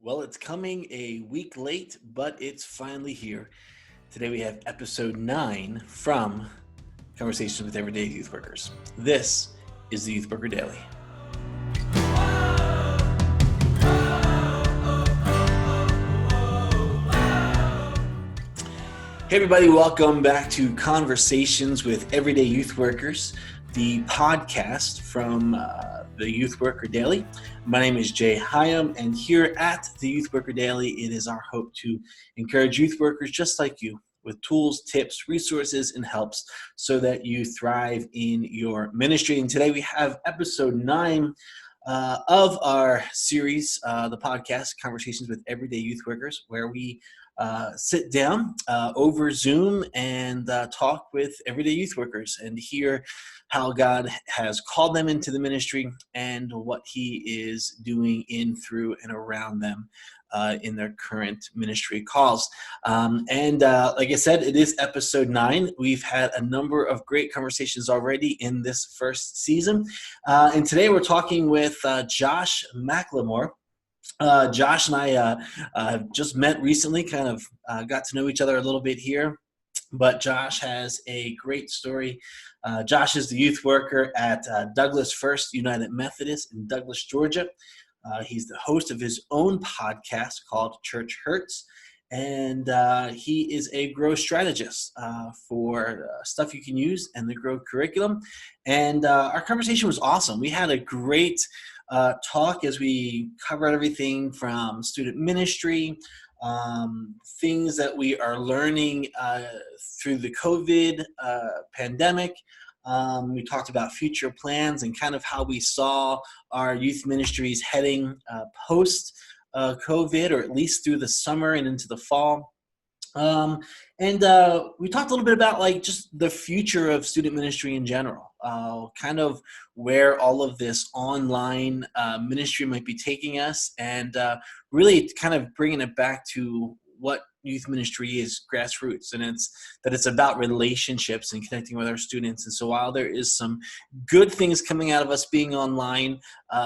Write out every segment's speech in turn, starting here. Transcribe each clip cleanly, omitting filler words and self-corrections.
Well, it's coming a week late, but it's finally here. Today we have episode 9 from Conversations with Everyday Youth Workers. This is the Youth Worker Daily. Hey everybody, welcome back to Conversations with Everyday Youth Workers, the podcast from the Youth Worker Daily. My name is Jay Hyam, and here at the Youth Worker Daily, it is our hope to encourage youth workers just like you with tools, tips, resources, and helps so that you thrive in your ministry. And today we have episode 9 of our series, the podcast, Conversations with Everyday Youth Workers, where we sit down over Zoom and talk with everyday youth workers and hear how God has called them into the ministry and what He is doing in, through, and around them in their current ministry calls. And like I said, it is episode 9. We've had a number of great conversations already in this first season. And today we're talking with Josh McLemore. Josh and I have just met recently, kind of got to know each other a little bit here, but Josh has a great story. Josh is the youth worker at Douglas First United Methodist in Douglas, Georgia. He's the host of his own podcast called Church Hurts, and he is a growth strategist for stuff you can use and the growth curriculum. And our conversation was awesome. We had a great talk as we covered everything from student ministry, things that we are learning through the COVID pandemic. We talked about future plans and kind of how we saw our youth ministries heading post COVID, or at least through the summer and into the fall. And we talked a little bit about like just the future of student ministry in general, kind of where all of this online ministry might be taking us, and really kind of bringing it back to what youth ministry is, grassroots, and it's about relationships and connecting with our students. And so while there is some good things coming out of us being online,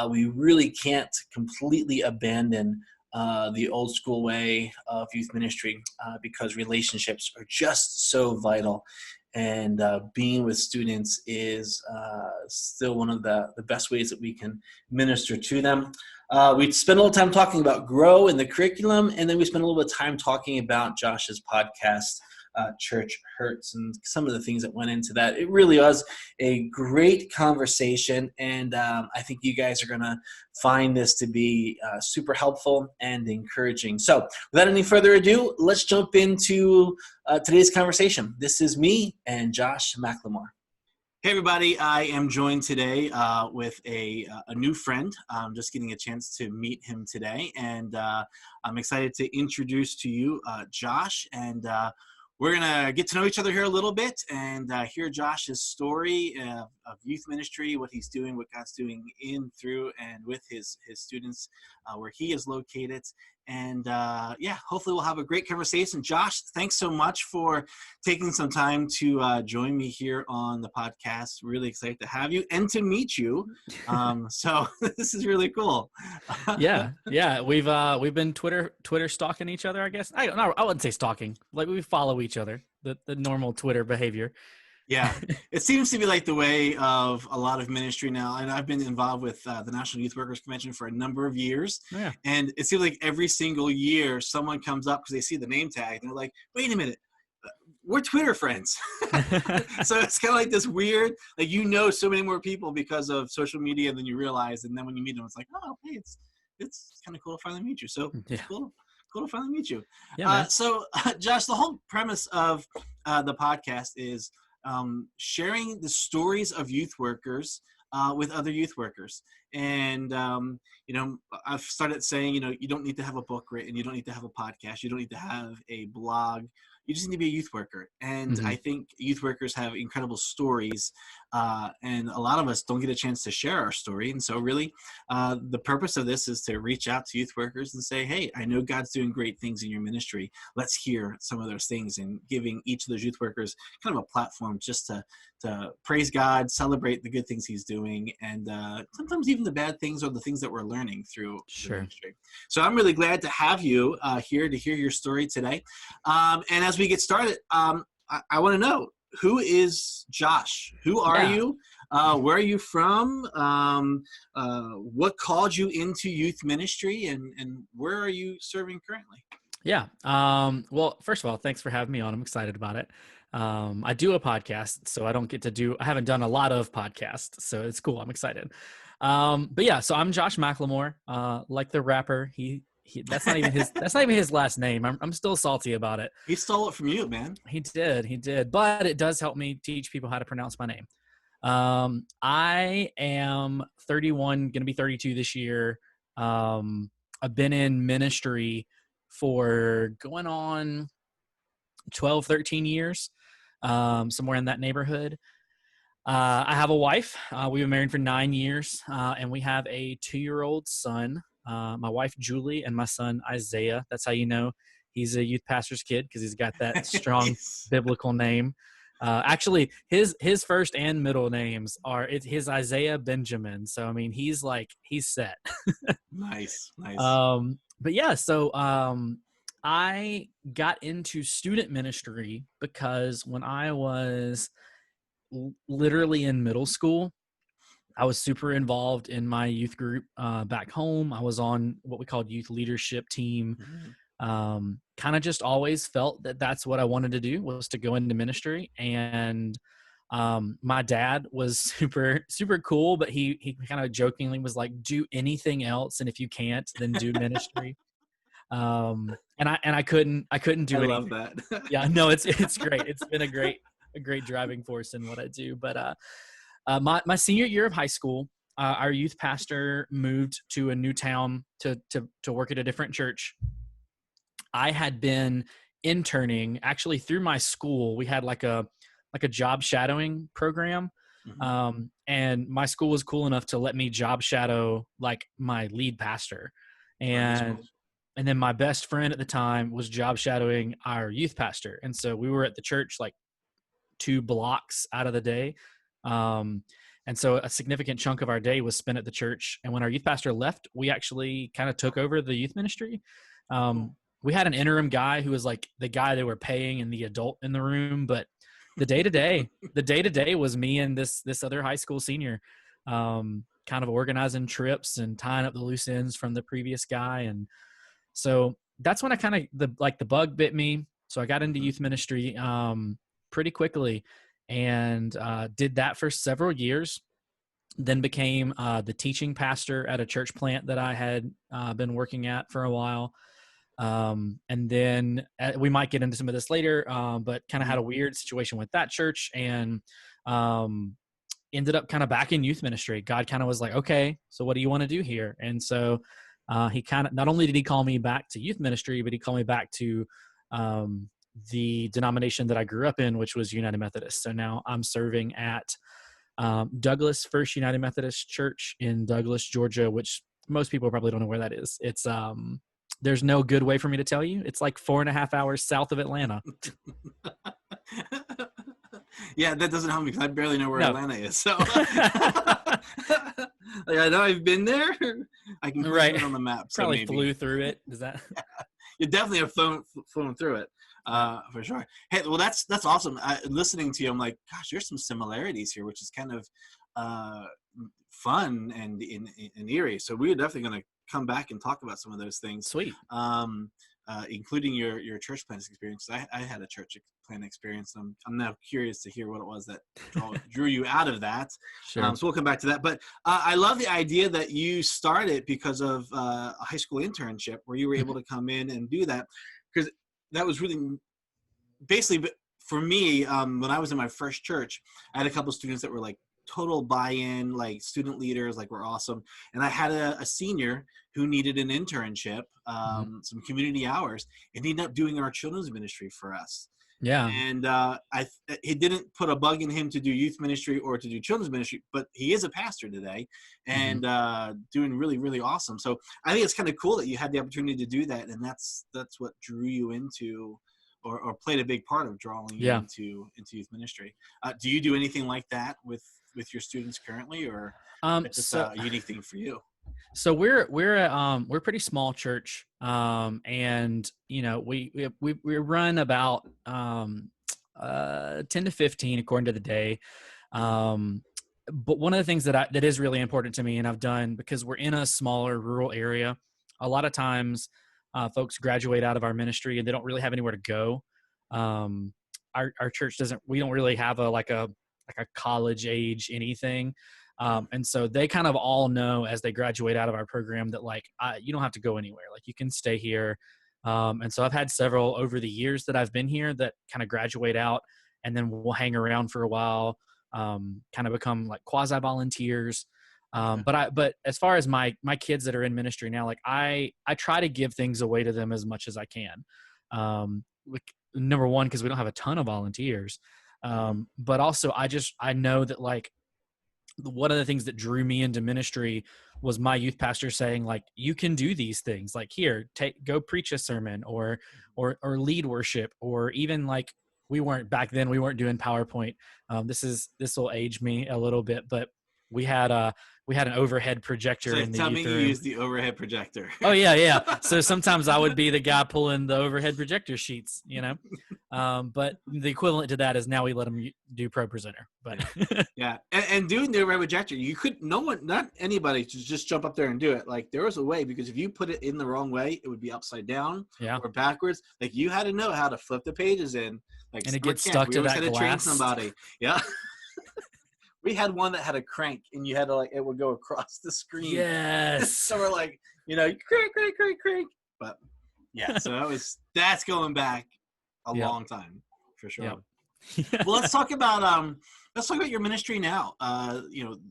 we really can't completely abandon the old school way of youth ministry because relationships are just so vital, and being with students is still one of the best ways that we can minister to them. We spent a little time talking about Grow in the curriculum, and then we spent a little bit of time talking about Josh's podcast, Church Hurts, and some of the things that went into that. It really was a great conversation, and I think you guys are going to find this to be super helpful and encouraging. So without any further ado, let's jump into today's conversation. This is me and Josh McLemore. Hey everybody, I am joined today with a new friend. I'm just getting a chance to meet him today, and I'm excited to introduce to you Josh, and we're going to get to know each other here a little bit and hear Josh's story of youth ministry, what he's doing, what God's doing in, through, and with his students, where he is located. And hopefully we'll have a great conversation. Josh, thanks so much for taking some time to join me here on the podcast. Really excited to have you and to meet you. So this is really cool. Yeah. We've been Twitter stalking each other, I guess. I wouldn't say stalking. Like, we follow each other, the normal Twitter behavior. Yeah, it seems to be like the way of a lot of ministry now. And I've been involved with the National Youth Workers Convention for a number of years. Yeah. And it seems like every single year someone comes up because they see the name tag and they're like, wait a minute, we're Twitter friends. So it's kind of like this weird, like, so many more people because of social media than you realize. And then when you meet them, it's like, oh, hey, it's kind of cool to finally meet you. So yeah. Cool to finally meet you. Yeah, so Josh, the whole premise of the podcast is sharing the stories of youth workers with other youth workers. And, I've started saying, you don't need to have a book written. You don't need to have a podcast. You don't need to have a blog. You just need to be a youth worker. And I think youth workers have incredible stories, and a lot of us don't get a chance to share our story. And so really, the purpose of this is to reach out to youth workers and say, hey, I know God's doing great things in your ministry. Let's hear some of those things, and giving each of those youth workers kind of a platform just to praise God, celebrate the good things he's doing, and sometimes even even the bad things or the things that we're learning through the Sure. ministry. So I'm really glad to have you here to hear your story today. And as we get started, I want to know, who is Josh? Who are Yeah. you? Where are you from? What called you into youth ministry, and where are you serving currently? Yeah. Well, first of all, thanks for having me on. I'm excited about it. I do a podcast, so I haven't done a lot of podcasts, so it's cool. I'm excited. But yeah, so I'm Josh McLemore, like the rapper. That's not even his last name. I'm still salty about it. He stole it from you, man. He did. But it does help me teach people how to pronounce my name. I am 31, going to be 32 this year. I've been in ministry for going on 12, 13 years, somewhere in that neighborhood. I have a wife. We've been married for 9 years, and we have a 2-year-old son. My wife, Julie, and my son, Isaiah. That's how you know he's a youth pastor's kid, because he's got that strong biblical name. Actually, his first and middle names are his Isaiah Benjamin. So, I mean, he's set. Nice. But yeah, so I got into student ministry because when I was literally in middle school, I was super involved in my youth group back home. I was on what we called youth leadership team. Kind of just always felt that that's what I wanted to do, was to go into ministry. And my dad was super, super cool, but he kind of jokingly was like, do anything else. And if you can't, then do ministry. And I couldn't do I anything. love that. Yeah, no, it's great. It's been a great driving force in what I do. But my senior year of high school, our youth pastor moved to a new town to work at a different church. I had been interning actually through my school. We had like a job shadowing program. And my school was cool enough to let me job shadow like my lead pastor. And then my best friend at the time was job shadowing our youth pastor. And so we were at the church like 2 blocks out of the day. And so a significant chunk of our day was spent at the church. And when our youth pastor left, we actually kind of took over the youth ministry. We had an interim guy who was like the guy they were paying and the adult in the room, but the day to day was me and this other high school senior, kind of organizing trips and tying up the loose ends from the previous guy. And so that's when I kind of the bug bit me. So I got into youth ministry pretty quickly, and did that for several years. Then became the teaching pastor at a church plant that I had been working at for a while. And then we might get into some of this later, but kind of had a weird situation with that church, and ended up kind of back in youth ministry. God kind of was like, okay, so what do you want to do here? And so he kind of, not only did he call me back to youth ministry, but he called me back to the denomination that I grew up in, which was United Methodist. So now I'm serving at Douglas First United Methodist Church in Douglas, Georgia, which most people probably don't know where that is. It's there's no good way for me to tell you. It's like 4.5 hours south of Atlanta. Yeah, that doesn't help me because I barely know where Atlanta is. So like, I know I've been there. I can put it on the map. So Probably maybe. Flew through it. Is that? You definitely have flown through it, for sure. Hey, well, that's awesome. Listening to you, I'm like, gosh, there's some similarities here, which is kind of fun and eerie. So we're definitely going to come back and talk about some of those things. Sweet. Including your church planting experience. I had a church planting experience. I'm now curious to hear what it was that drew you out of that. Sure. So we'll come back to that. But I love the idea that you started because of a high school internship where you were able to come in and do that, because that was really basically for me. When I was in my first church, I had a couple of students that were like total buy-in, like student leaders, like were awesome. And I had a senior who needed an internship, some community hours, and he ended up doing our children's ministry for us. Yeah. And he didn't put a bug in him to do youth ministry or to do children's ministry, but he is a pastor today and doing really, really awesome. So I think it's kind of cool that you had the opportunity to do that. And that's what drew you into, or played a big part of drawing you into youth ministry. Do you do anything like that with with your students currently, or it's just So a unique thing for you? so we're a pretty small church, and we run about 10 to 15 according to the day. Um, but one of the things that is really important to me, and I've done because we're in a smaller rural area, a lot of times folks graduate out of our ministry and they don't really have anywhere to go. Um, our church doesn't. We don't really have a college age anything. And so they kind of all know as they graduate out of our program that you don't have to go anywhere. Like you can stay here. And so I've had several over the years that I've been here that kind of graduate out and then we'll hang around for a while, kind of become like quasi volunteers. Okay. But as far as my kids that are in ministry now, like I try to give things away to them as much as I can. Like, number one, because we don't have a ton of volunteers. But also I know that like one of the things that drew me into ministry was my youth pastor saying like, you can do these things, like here, go preach a sermon or lead worship, or even like we weren't doing PowerPoint. This will age me a little bit, but we had an overhead projector So in the tell me youth you room. use the overhead projector. Oh yeah. So sometimes I would be the guy pulling the overhead projector sheets, but the equivalent to that is now we let them do Pro Presenter. But Yeah. And doing the overhead projector, not anybody should just jump up there and do it. Like there was a way, because if you put it in the wrong way, it would be upside down yeah, or backwards. Like you had to know how to flip the pages in. Like and it summer gets camp, stuck we to always that had to train glass. somebody. Yeah. We had one that had a crank, and you had to it would go across the screen. Yes. So we're like, crank. But yeah, so that's going back a long time for sure. Yep. Well, let's talk about your ministry now. The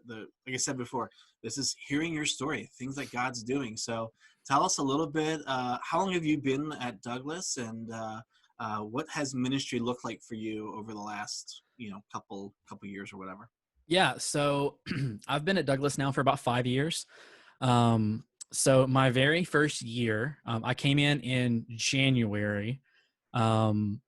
like I said before, this is hearing your story, things that God's doing. So tell us a little bit. How long have you been at Douglas, and what has ministry looked like for you over the last couple years or whatever? Yeah. So I've been at Douglas now for about 5 years. So my very first year, I came in January, and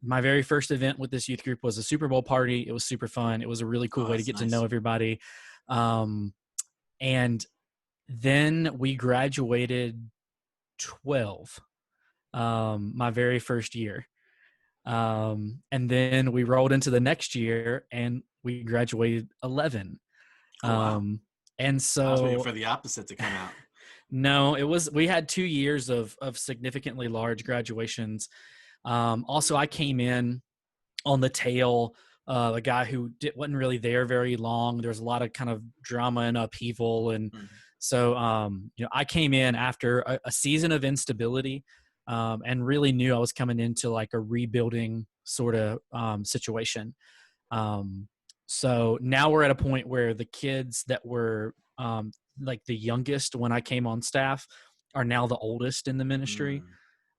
my very first event with this youth group was a Super Bowl party. It was super fun. It was a really cool Oh, way to that's get to nice. know everybody. And then we graduated 12, my very first year. And then we rolled into the next year and we graduated 11. Oh, wow. And I was waiting so for the opposite to come out. no, we had 2 years of significantly large graduations. Also I came in on the tail, a guy who wasn't really there very long. There was a lot of kind of drama and upheaval. And so, I came in after a season of instability, and really knew I was coming into like a rebuilding sort of situation. So now we're at a point where the kids that were like the youngest when I came on staff are now the oldest in the ministry.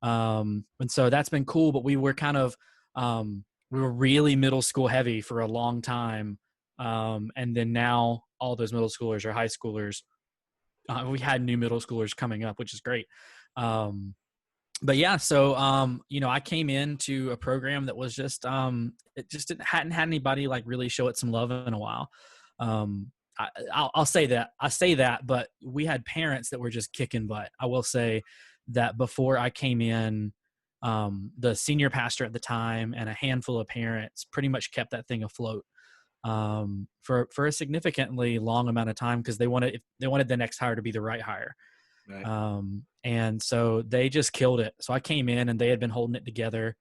And so that's been cool, but we were kind of, we were really middle school heavy for a long time. And then now all those middle schoolers are high schoolers. We had new middle schoolers coming up, which is great. But yeah, so, I came into a program that was just, it just hadn't had anybody like really show it some love in a while. I'll say that. I say that, but we had parents that were just kicking butt. I will say that before I came in, the senior pastor at the time and a handful of parents pretty much kept that thing afloat, for a significantly long amount of time, because they wanted the next hire to be the right hire. Right. And so they just killed it. So I came in and they had been holding it together.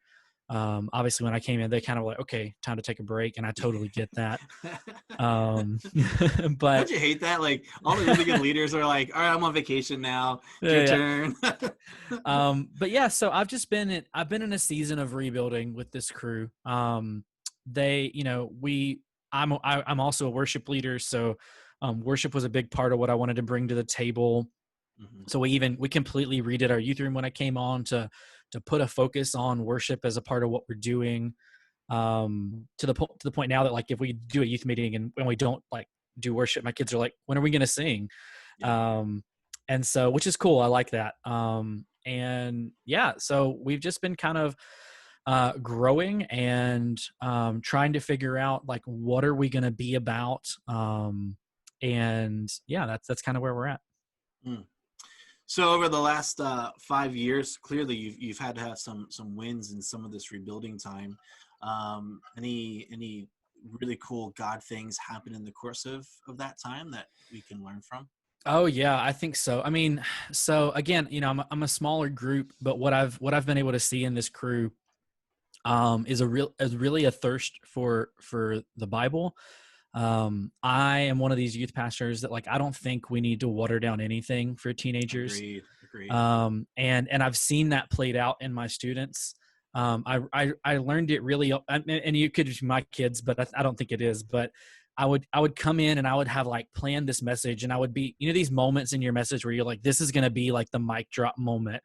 Obviously when I came in, they kind of like, okay, time to take a break. And I totally get that. But don't you hate that? Like all the really good leaders are like, all right, I'm on vacation now. It's your turn. But yeah, so I've been in a season of rebuilding with this crew. I'm also a worship leader. So, worship was a big part of what I wanted to bring to the table. So we completely redid our youth room when I came on to put a focus on worship as a part of what we're doing. To the point now that like if we do a youth meeting and when we don't like do worship, my kids are like, when are we going to sing? Yeah. And so, which is cool. I like that. And yeah, so we've just been kind of growing and trying to figure out like what are we going to be about, and yeah, that's kind of where we're at. Mm. So over the last 5 years, clearly you've had to have some wins in some of this rebuilding time. Any really cool God things happen in the course of that time that we can learn from? Oh yeah, I think so. I mean, so again, I'm a smaller group, but what I've been able to see in this crew is really a thirst for the Bible. I am one of these youth pastors that like I don't think we need to water down anything for teenagers. Agreed. And I've seen that played out in my students. I learned it really, and you could be my kids, but I don't think it is. But I would come in and I would have like planned this message, and I would be, these moments in your message where you're like, this is going to be like the mic drop moment,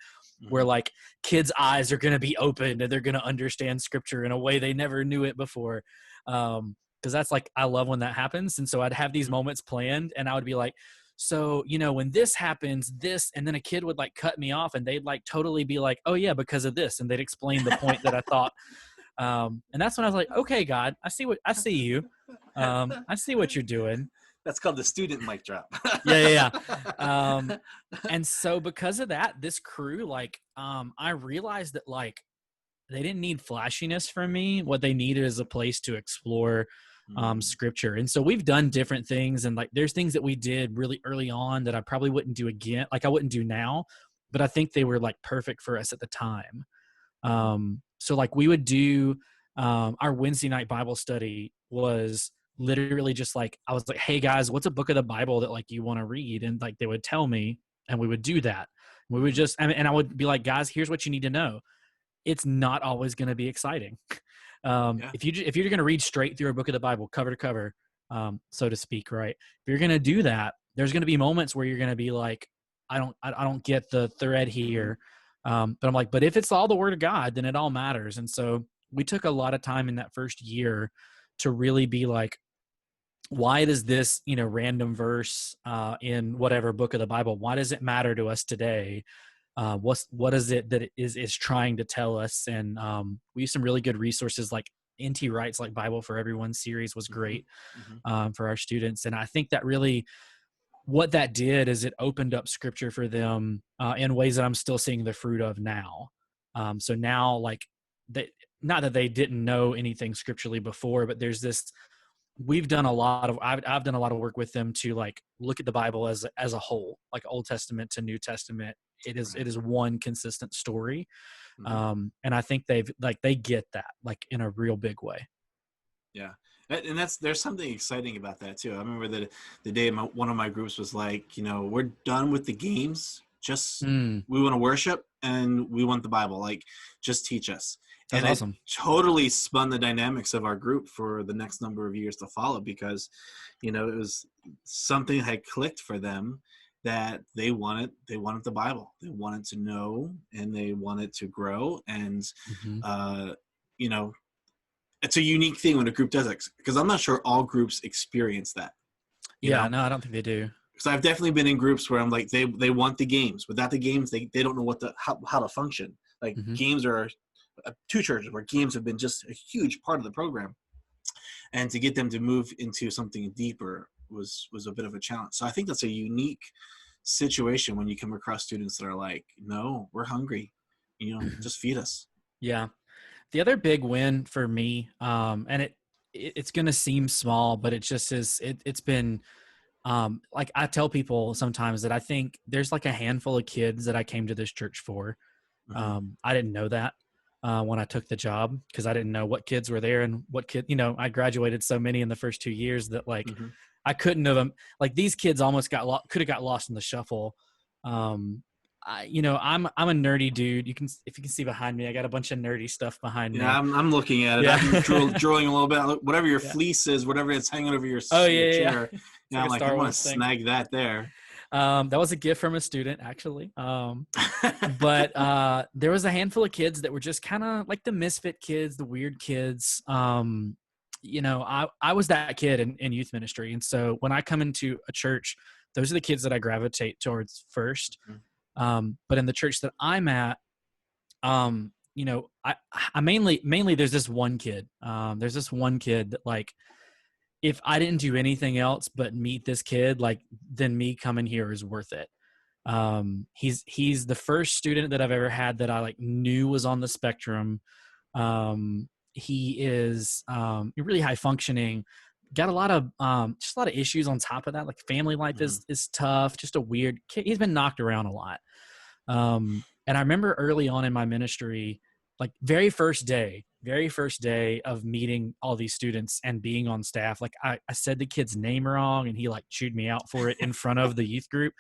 where like kids' eyes are going to be opened and they're going to understand scripture in a way they never knew it before. Because that's like, I love when that happens. And so I'd have these moments planned, and I would be like, so, when this happens, this, and then a kid would like cut me off, and they'd like totally be like, oh yeah, because of this. And they'd explain the point that I thought. And that's when I was like, okay, God, I see you. I see what you're doing. That's called the student mic drop. Yeah. And so because of that, this crew, like, I realized that like they didn't need flashiness from me. What they needed is a place to explore scripture. And so we've done different things, and like there's things that we did really early on that I probably wouldn't do again, like I wouldn't do now, but I think they were like perfect for us at the time. So like we would do our Wednesday night Bible study was literally just like, I was like, hey guys, what's a book of the Bible that like you want to read? And like they would tell me, and we would do that. We would just, and I would be like, guys, here's what you need to know. It's not always going to be exciting. If you're going to read straight through a book of the Bible, cover to cover, so to speak, right? If you're going to do that, there's going to be moments where you're going to be like, I don't get the thread here. But I'm like, but if it's all the word of God, then it all matters. And so we took a lot of time in that first year to really be like, why does this, random verse in whatever book of the Bible, why does it matter to us today? What is it that it is trying to tell us? And we use some really good resources, like N.T. Wright's like Bible for Everyone series was great for our students. And I think that really what that did is it opened up scripture for them in ways that I'm still seeing the fruit of now. So now, like, not that they didn't know anything scripturally before, but there's this, I've done a lot of work with them to like look at the Bible as a whole, like Old Testament to New Testament. It is one consistent story. And I think they get that like in a real big way. Yeah. And there's something exciting about that too. I remember that the day one of my groups was like, we're done with the games. Just we want to worship and we want the Bible. Like, just teach us. That's and awesome. It totally spun the dynamics of our group for the next number of years to follow, because, it was something had clicked for them that they wanted the Bible. They wanted to know, and they wanted to grow. And, it's a unique thing when a group does it, because I'm not sure all groups experience that. No, I don't think they do. Because I've definitely been in groups where I'm like, they want the games. Without the games, they don't know how to function. Like games are two churches where games have been just a huge part of the program, and to get them to move into something deeper was a bit of a challenge. So I think that's a unique situation when you come across students that are like, no, we're hungry, just feed us. Yeah. The other big win for me, and it's going to seem small, but it just is, it's been, like I tell people sometimes that I think there's like a handful of kids that I came to this church for. I didn't know that when I took the job, because I didn't know what kids were there and what kid, I graduated so many in the first 2 years that like I couldn't have them. Like these kids almost could have got lost in the shuffle. I'm a nerdy dude. If you can see behind me, I got a bunch of nerdy stuff behind me. Yeah, I'm looking at it. Yeah. I'm drawing a little bit. Whatever your fleece is, whatever it's hanging over your chair. Yeah. I'm like, I want to snag that there. That was a gift from a student, actually. But there was a handful of kids that were just kind of like the misfit kids, the weird kids. I was that kid in youth ministry. And so when I come into a church, those are the kids that I gravitate towards first. But in the church that I'm at, I mainly there's this one kid. There's this one kid that, like, if I didn't do anything else but meet this kid, like, then me coming here is worth it. He's the first student that I've ever had that I, like, knew was on the spectrum. He is really high functioning. Got a lot of just a lot of issues on top of that. Like, family life is tough. Just a weird kid. He's been knocked around a lot. And I remember early on in my ministry, like, very first day of meeting all these students and being on staff, like, I said the kid's name wrong, and he, like, chewed me out for it in front of the youth group.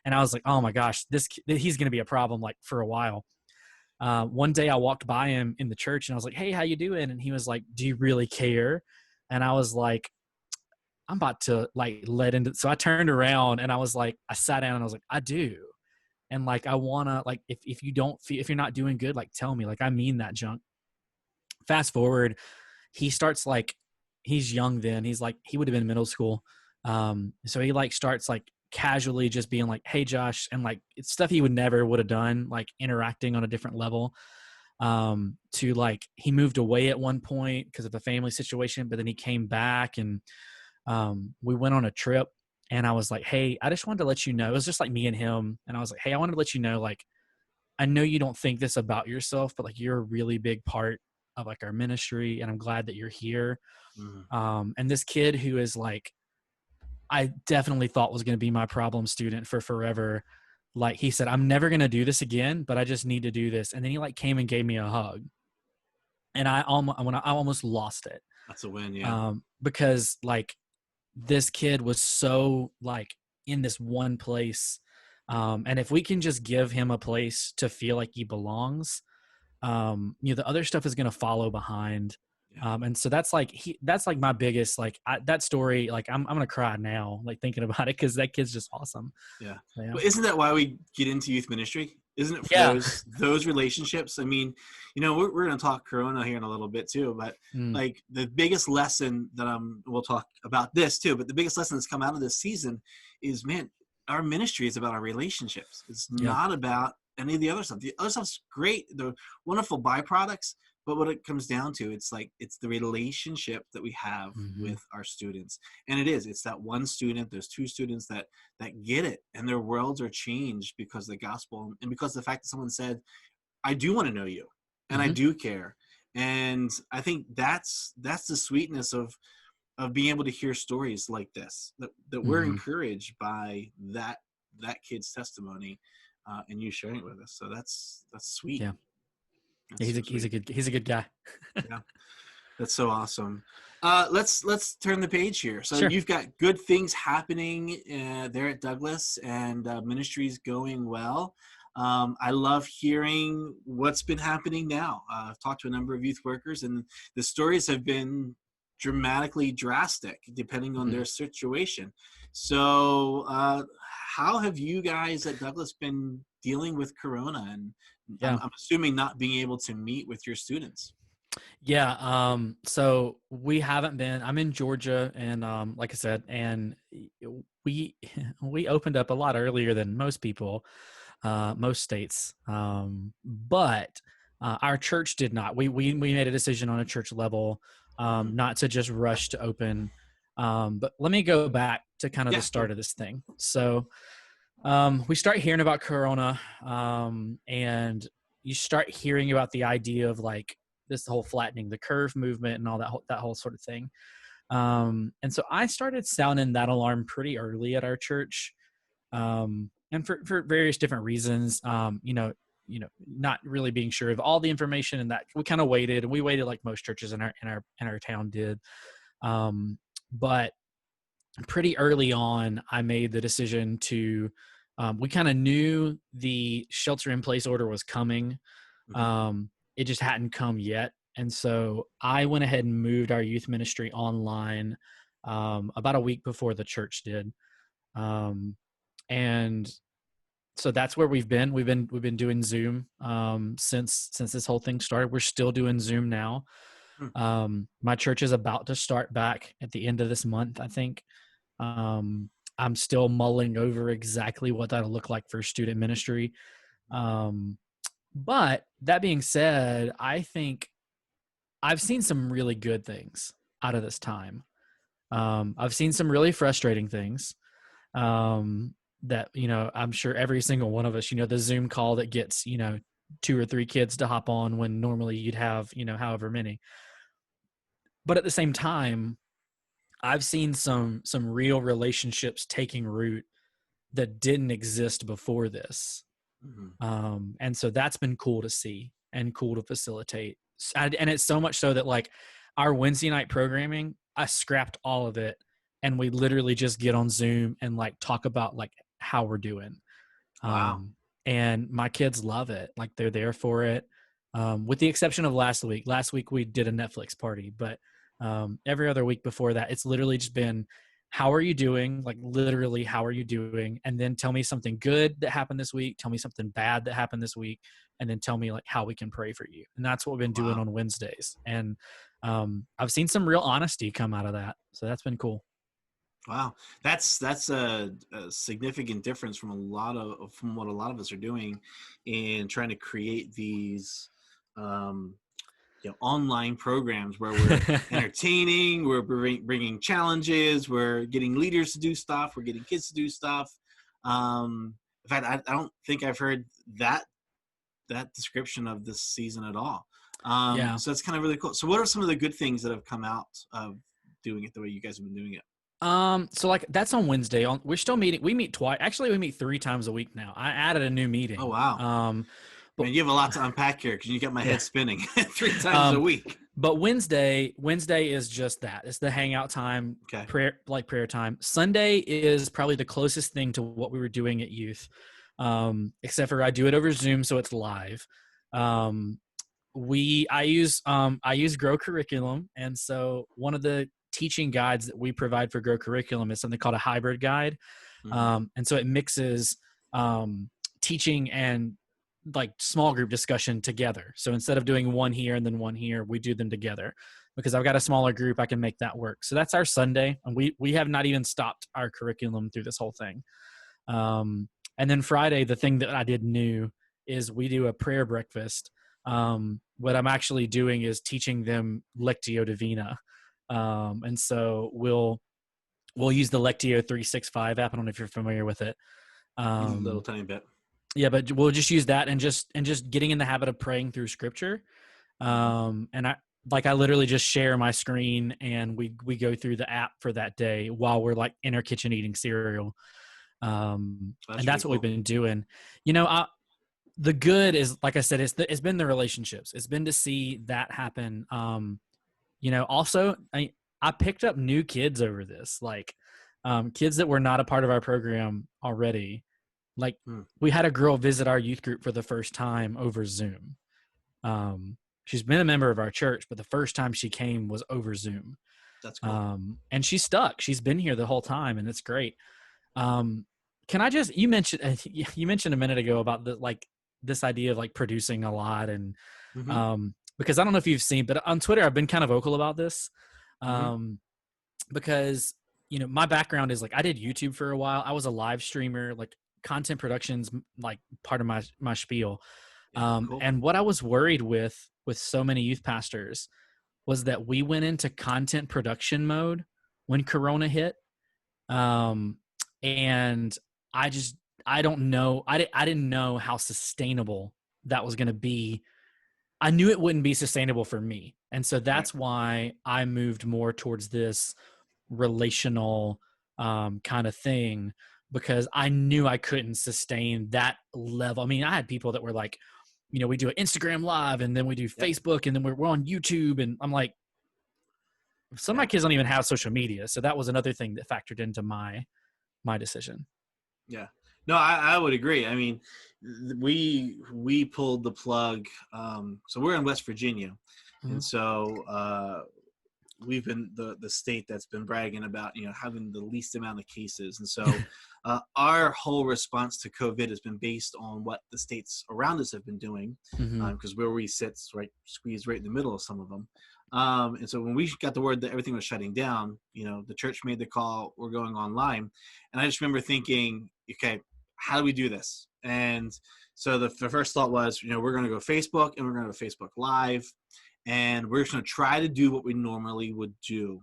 And I was like, oh my gosh, he's going to be a problem, like, for a while. One day I walked by him in the church and I was like, hey, how you doing? And he was like, do you really care? And I was like, I'm about to, like, let into, so I turned around and I was like, I sat down and I was like, I do. And, like, I want to, like, if you don't feel, if you're not doing good, like, tell me, like, I mean that junk. Fast forward, he starts, like, he's young then. He's like, he would have been in middle school. So he, like, starts, like, casually just being like, hey, Josh. And, like, it's stuff he would have done, like, interacting on a different level. To, like, he moved away at one point because of the family situation, but then he came back, and we went on a trip. And I was like, hey, I just wanted to let you know, it was just, like, me and him. And I was like, hey, I wanted to let you know, like, I know you don't think this about yourself, but, like, you're a really big part of, like, our ministry, and I'm glad that you're here. And this kid who is, like, I definitely thought was going to be my problem student for forever, like, he said, I'm never going to do this again, but I just need to do this. And then he, like, came and gave me a hug. And I almost lost it. That's a win. Yeah. Because, like, this kid was so, like, in this one place. And if we can just give him a place to feel like he belongs, the other stuff is going to follow behind. Yeah. And so that's like my biggest, like, that story, like, I'm going to cry now, like, thinking about it, cause that kid's just awesome. Yeah. Yeah. Well, isn't that why we get into youth ministry? Isn't it for Yeah. those relationships? I mean, we're going to talk Corona here in a little bit too, but like, the biggest lesson that we'll talk about this too, but the biggest lesson that's come out of this season is, man, our ministry is about our relationships. It's not about any of the other stuff. The other stuff's great. The wonderful byproducts. But what it comes down to, it's the relationship that we have with our students. And it's that one student, there's two students that get it, and their worlds are changed because of the gospel, and because of the fact that someone said, I do want to know you, and I do care. And I think that's the sweetness of being able to hear stories like this, that we're encouraged by that kid's testimony, and you sharing it with us. So that's sweet. Yeah. He's a good guy. Yeah, that's so awesome. Let's turn the page here. So Sure. You've got good things happening there at Douglas, and ministry's going well. I love hearing what's been happening now. I've talked to a number of youth workers, and the stories have been dramatically drastic depending on their situation. So how have you guys at Douglas been dealing with Corona, and I'm assuming not being able to meet with your students? Yeah. So we haven't been, I'm in Georgia, and like I said, and we opened up a lot earlier than most people, most states. But our church did not. We made a decision on a church level, not to just rush to open. But let me go back to kind of the start of this thing. So we start hearing about Corona, and you start hearing about the idea of, like, this whole flattening the curve movement and all that whole sort of thing. And so I started sounding that alarm pretty early at our church, and for various different reasons. Not really being sure of all the information, and that we kind of waited, and we waited like most churches in our town did. But pretty early on, I made the decision to. We kind of knew the shelter-in-place order was coming. It just hadn't come yet. And so I went ahead and moved our youth ministry online about a week before the church did. And so that's where we've been. We've been doing Zoom since this whole thing started. We're still doing Zoom now. My church is about to start back at the end of this month, I think. I'm still mulling over exactly what that'll look like for student ministry. But that being said, I think I've seen some really good things out of this time. I've seen some really frustrating things. That, I'm sure every single one of us, the Zoom call that gets, 2 or 3 kids to hop on when normally you'd have, however many. But at the same time, I've seen some real relationships taking root that didn't exist before this. Mm-hmm. And so that's been cool to see and cool to facilitate. And it's so much so that like our Wednesday night programming, I scrapped all of it, and we literally just get on Zoom and like talk about like how we're doing. Wow. And my kids love it. Like they're there for it. With the exception of last week. Last week we did a Netflix party, but every other week before that, it's literally just been, how are you doing? Like literally, how are you doing? And then tell me something good that happened this week. Tell me something bad that happened this week. And then tell me like how we can pray for you. And that's what we've been doing Wow. on Wednesdays. And I've seen some real honesty come out of that. So that's been cool. Wow, that's a significant difference from what a lot of us are doing in trying to create these online programs where we're entertaining, we're bringing challenges, we're getting leaders to do stuff, we're getting kids to do stuff. In fact, I don't think I've heard that description of this season at all. Yeah. So that's kind of really cool. So what are some of the good things that have come out of doing it the way you guys have been doing it? So like that's on Wednesday. We're still meeting. We meet twice. Actually, we meet 3 times a week now. I added a new meeting. Oh wow. But, man, you have a lot to unpack here because you got my Yeah. head spinning 3 times a week. But Wednesday is just that. It's the hangout time, Okay. prayer time. Sunday is probably the closest thing to what we were doing at youth, except for I do it over Zoom, so it's live. I use Grow Curriculum, and so one of the teaching guides that we provide for Grow Curriculum is something called a hybrid guide. Mm-hmm. And so it mixes teaching and like small group discussion together. So instead of doing one here and then one here, we do them together because I've got a smaller group. I can make that work. So that's our Sunday. And we have not even stopped our curriculum through this whole thing. And then Friday, the thing that I did new is we do a prayer breakfast. What I'm actually doing is teaching them Lectio Divina. And so we'll use the Lectio 365 app. I don't know if you're familiar with it. A little tiny bit. Yeah, but we'll just use that and just getting in the habit of praying through scripture. And I literally just share my screen and we go through the app for that day while we're like in our kitchen eating cereal. And that's what we've been doing. The good is, like I said, it's been the relationships. It's been to see that happen. Also I picked up new kids over this, like kids that were not a part of our program already. Like we had a girl visit our youth group for the first time over Zoom. She's been a member of our church, but the first time she came was over Zoom. That's cool. And she's stuck. She's been here the whole time, and it's great. Can I just, you mentioned a minute ago about this idea of like producing a lot, and because I don't know if you've seen, but on Twitter I've been kind of vocal about this. Because my background is like I did YouTube for a while. I was a live streamer, like content production's like part of my spiel. Cool. And what I was worried with so many youth pastors was that we went into content production mode when Corona hit. And I don't know. I didn't know how sustainable that was going to be. I knew it wouldn't be sustainable for me. And so that's why I moved more towards this relational kind of thing, because I knew I couldn't sustain that level. I mean, I had people that were like, we do an Instagram live and then we do Facebook and then we're on YouTube. And I'm like, some of my kids don't even have social media. So that was another thing that factored into my decision. Yeah. No, I would agree. I mean, we pulled the plug. So we're in West Virginia. And so we've been the state that's been bragging about, having the least amount of cases. And so our whole response to COVID has been based on what the states around us have been doing, because where we sit, squeezed right in the middle of some of them. And so when we got the word that everything was shutting down, the church made the call, we're going online. And I just remember thinking, okay, how do we do this? And So the first thought was, we're going to go Facebook and we're going to go Facebook Live, and we're just going to try to do what we normally would do.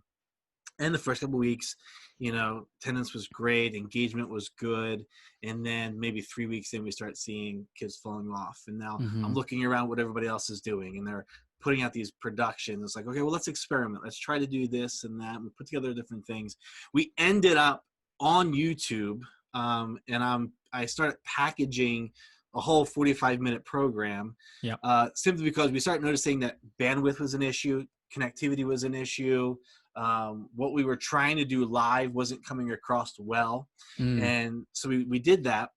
And the first couple of weeks, attendance was great, engagement was good, and then maybe 3 weeks in, we start seeing kids falling off. And now I'm looking around what everybody else is doing, and they're putting out these productions. It's like, okay, well, let's experiment. Let's try to do this and that. We put together different things. We ended up on YouTube, and I started packaging a whole 45-minute program, simply because we started noticing that bandwidth was an issue, connectivity was an issue. What we were trying to do live wasn't coming across well. And so we did that.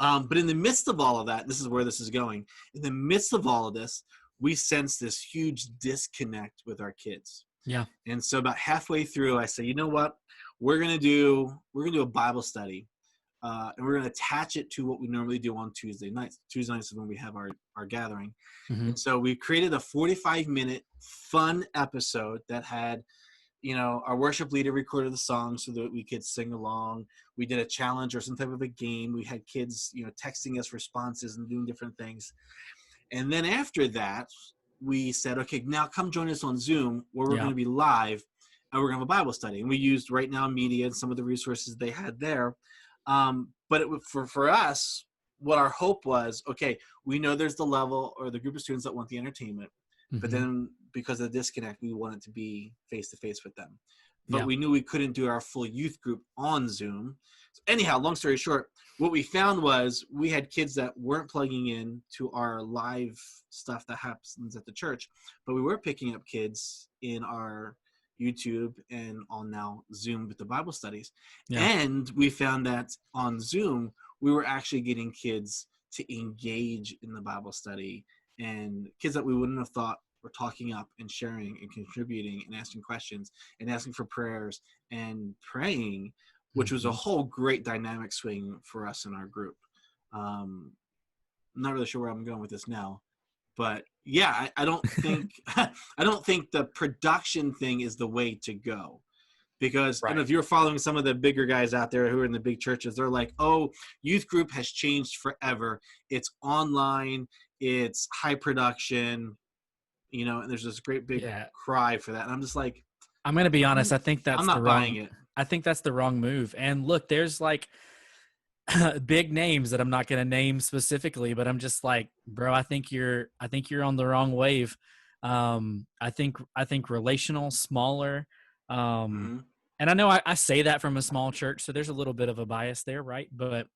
But in the midst of all of that, this is where this is going. In the midst of all of this, we sensed this huge disconnect with our kids. Yeah. And so about halfway through, I said, you know what? We're going to do a Bible study. And we're going to attach it to what we normally do on Tuesday nights. Tuesday nights is when we have our gathering. And so we created a 45-minute fun episode that had, our worship leader recorded the song so that we could sing along. We did a challenge or some type of a game. We had kids, texting us responses and doing different things. And then after that, we said, okay, now come join us on Zoom, where we're going to be live, and we're going to have a Bible study. And we used Right Now Media and some of the resources they had there. But for us, what our hope was, okay, we know there's the level or the group of students that want the entertainment, but then because of the disconnect, we wanted to be face-to-face with them. But we knew we couldn't do our full youth group on Zoom. So anyhow, long story short, what we found was we had kids that weren't plugging in to our live stuff that happens at the church, but we were picking up kids in our YouTube and on now Zoom with the Bible studies. And we found that on Zoom, we were actually getting kids to engage in the Bible study, and kids that we wouldn't have thought were talking up and sharing and contributing and asking questions and asking for prayers and praying, which was a whole great dynamic swing for us in our group. I'm not really sure where I'm going with this now, but yeah, I don't think I don't think the production thing is the way to go, because I don't know if you're following some of the bigger guys out there who are in the big churches, they're like, oh, youth group has changed forever. It's online, it's high production, and there's this great big cry for that. And I'm just like, I'm going to be honest. I think that's I'm not buying it. I think that's the wrong move. And look, there's like big names that I'm not going to name specifically, but I'm just like, bro, I think you're on the wrong wave. I think relational, smaller. And I know I say that from a small church, so there's a little bit of a bias there, right? But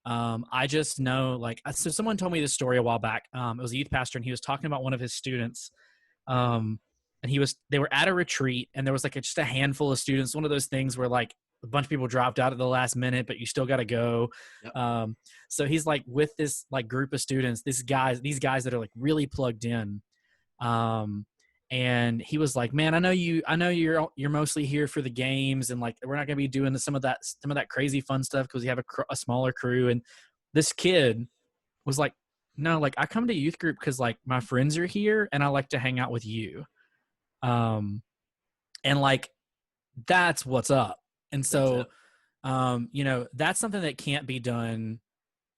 I just know, so someone told me this story a while back. It was a youth pastor, and he was talking about one of his students. And they were at a retreat, and there was just a handful of students. One of those things where a bunch of people dropped out at the last minute, but you still got to go. So he's with this group of students, these guys that are really plugged in. And he was like, man, I know you're mostly here for the games, and we're not going to be doing some of that crazy fun stuff because we have a smaller crew. And this kid was like, no, I come to youth group because my friends are here and I like to hang out with you. And that's what's up. And so, that's something that can't be done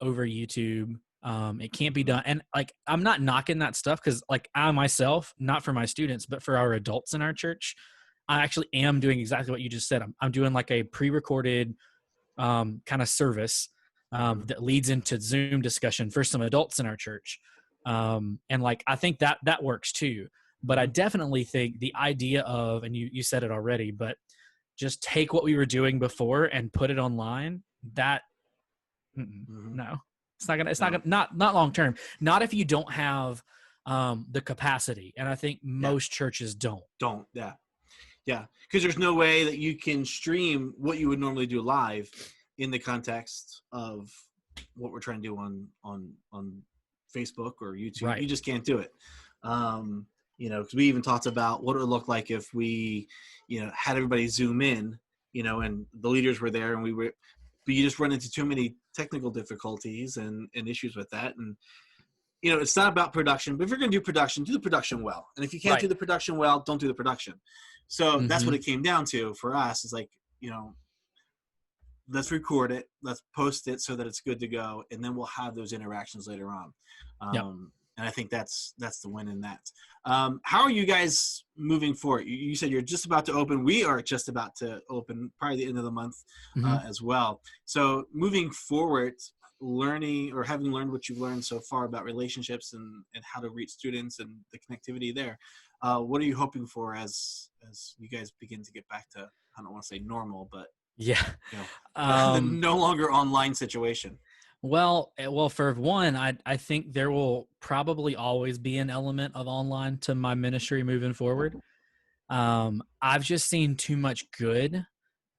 over YouTube. It can't be done. And I'm not knocking that stuff, because I myself, not for my students, but for our adults in our church, I actually am doing exactly what you just said. I'm doing a pre-recorded kind of service that leads into Zoom discussion for some adults in our church. And I think that works too. But I definitely think the idea of, and you said it already, but just take what we were doing before and put it online, that no. It's not long term. Not if you don't have the capacity, and I think most churches don't. Yeah, because there's no way that you can stream what you would normally do live in the context of what we're trying to do on Facebook or YouTube. Right. You just can't do it. Because we even talked about what it would look like if we, had everybody Zoom in, and the leaders were there, and but you just run into too many technical difficulties and issues with that. And, it's not about production, but if you're going to do the production well. And if you can't do the production well, don't do the production. So that's what it came down to for us, is let's record it, let's post it so that it's good to go, and then we'll have those interactions later on. Yep. And I think that's the win in that. How are you guys moving forward? You said you're just about to open. We are just about to open, probably the end of the month as well. So moving forward, learning or having learned what you've learned so far about relationships and how to reach students and the connectivity there, what are you hoping for as you guys begin to get back to, I don't want to say normal, but Yeah. you know, the no longer online situation? Well, for one, I think there will probably always be an element of online to my ministry moving forward. I've just seen too much good.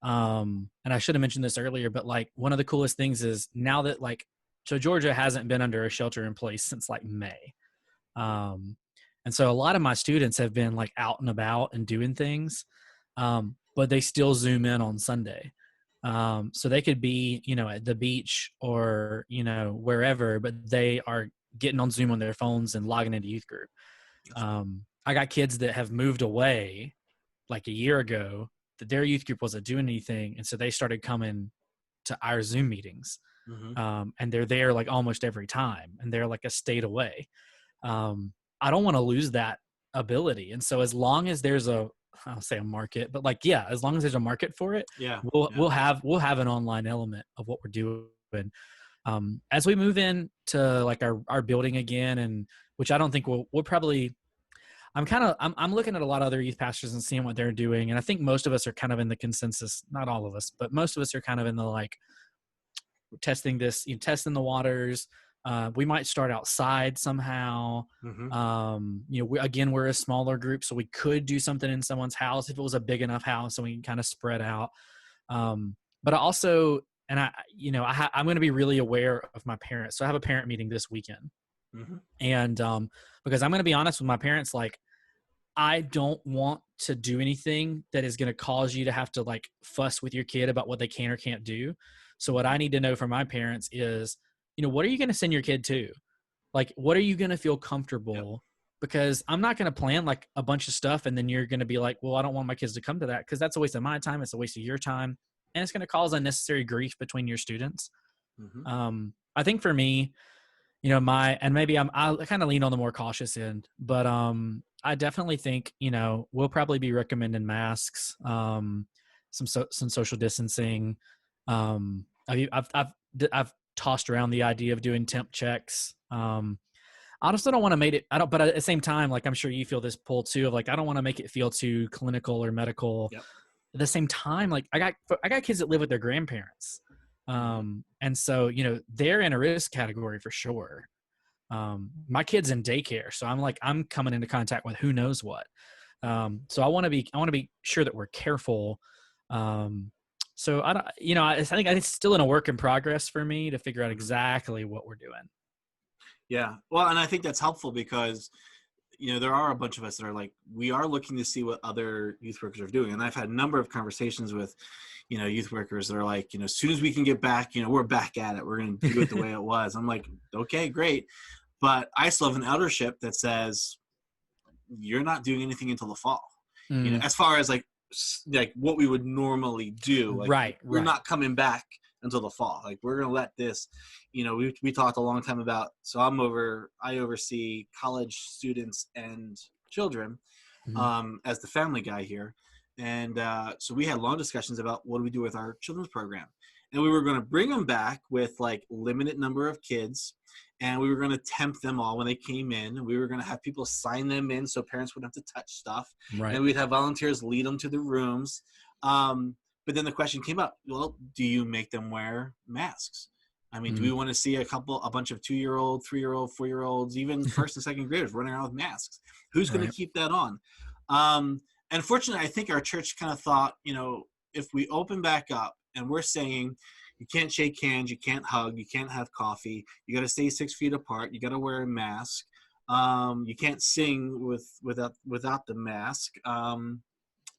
And I should have mentioned this earlier, but like one of the coolest things is now that so Georgia hasn't been under a shelter in place since like May. And so a lot of my students have been like out and about and doing things, but they still Zoom in on Sunday. So they could be, at the beach or, wherever, but they are getting on Zoom on their phones and logging into youth group. I got kids that have moved away like a year ago that their youth group wasn't doing anything. And so they started coming to our Zoom meetings. And they're there like almost every time, and they're like a state away. I don't want to lose that ability. And so as long as there's I'll say a market, but as long as there's a market for it, we'll have an online element of what we're doing. As we move into like our building again, and which I don't think we'll probably, I'm looking at a lot of other youth pastors and seeing what they're doing. And I think most of us are kind of in the consensus, not all of us, but most of us are kind of in the like testing testing the waters. We might start outside somehow. We're a smaller group, so we could do something in someone's house if it was a big enough house, and we can kind of spread out. But I also, and I'm going to be really aware of my parents. So I have a parent meeting this weekend, and because I'm going to be honest with my parents, like I don't want to do anything that is going to cause you to have to like fuss with your kid about what they can or can't do. So what I need to know from my parents is, what are you going to send your kid to? Like, what are you going to feel comfortable? Because I'm not going to plan like a bunch of stuff and then you're going to be like, well, I don't want my kids to come to that because that's a waste of my time. It's a waste of your time. And it's going to cause unnecessary grief between your students. I think for me, and maybe I kind of lean on the more cautious end, but I definitely think, we'll probably be recommending masks, some social distancing. I've tossed around the idea of doing temp checks. I also don't want to make it, but at the same time, like I'm sure you feel this pull too of like, I don't want to make it feel too clinical or medical. At the same time, like I got kids that live with their grandparents. And so, they're in a risk category for sure. My kid's in daycare, so I'm coming into contact with who knows what. So I want to be sure that we're careful. So I think it's still in a work in progress for me to figure out exactly what we're doing. Yeah. Well, and I think that's helpful because, there are a bunch of us that are like, we are looking to see what other youth workers are doing. And I've had a number of conversations with, youth workers that are like, as soon as we can get back, we're back at it. We're going to do it the way it was. I'm like, okay, great. But I still have an eldership that says, you're not doing anything until the fall, as far as like what we would normally do. Like, we're not coming back until the fall. Like we're going to let this, we talked a long time about, so I oversee college students and children as the family guy here. And so we had long discussions about what do we do with our children's program. And we were going to bring them back with like limited number of kids. And we were going to tempt them all when they came in. We were going to have people sign them in so parents wouldn't have to touch stuff. Right. And we'd have volunteers lead them to the rooms. But then the question came up, well, do you make them wear masks? I mean, do we want to see a bunch of 2-year-old, 3-year-old, 4-year-olds, even first and second graders running around with masks? Who's going to keep that on? And fortunately, I think our church kind of thought, if we open back up and we're saying you can't shake hands, you can't hug, you can't have coffee, you got to stay 6 feet apart, you got to wear a mask, you can't sing without the mask.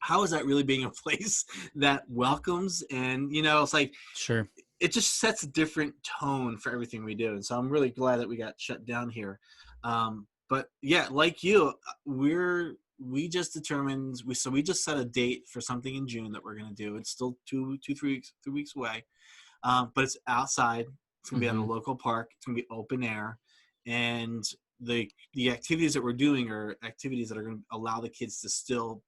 How is that really being a place that welcomes? And, it's like, sure, it just sets a different tone for everything we do. And so I'm really glad that we got shut down here. But yeah, like you, we're we just determined we just set a date for something in June that we're going to do. It's still 3 weeks away, but it's outside. It's going to be at a local park. It's going to be open air, and the activities that we're doing are activities that are going to allow the kids to still,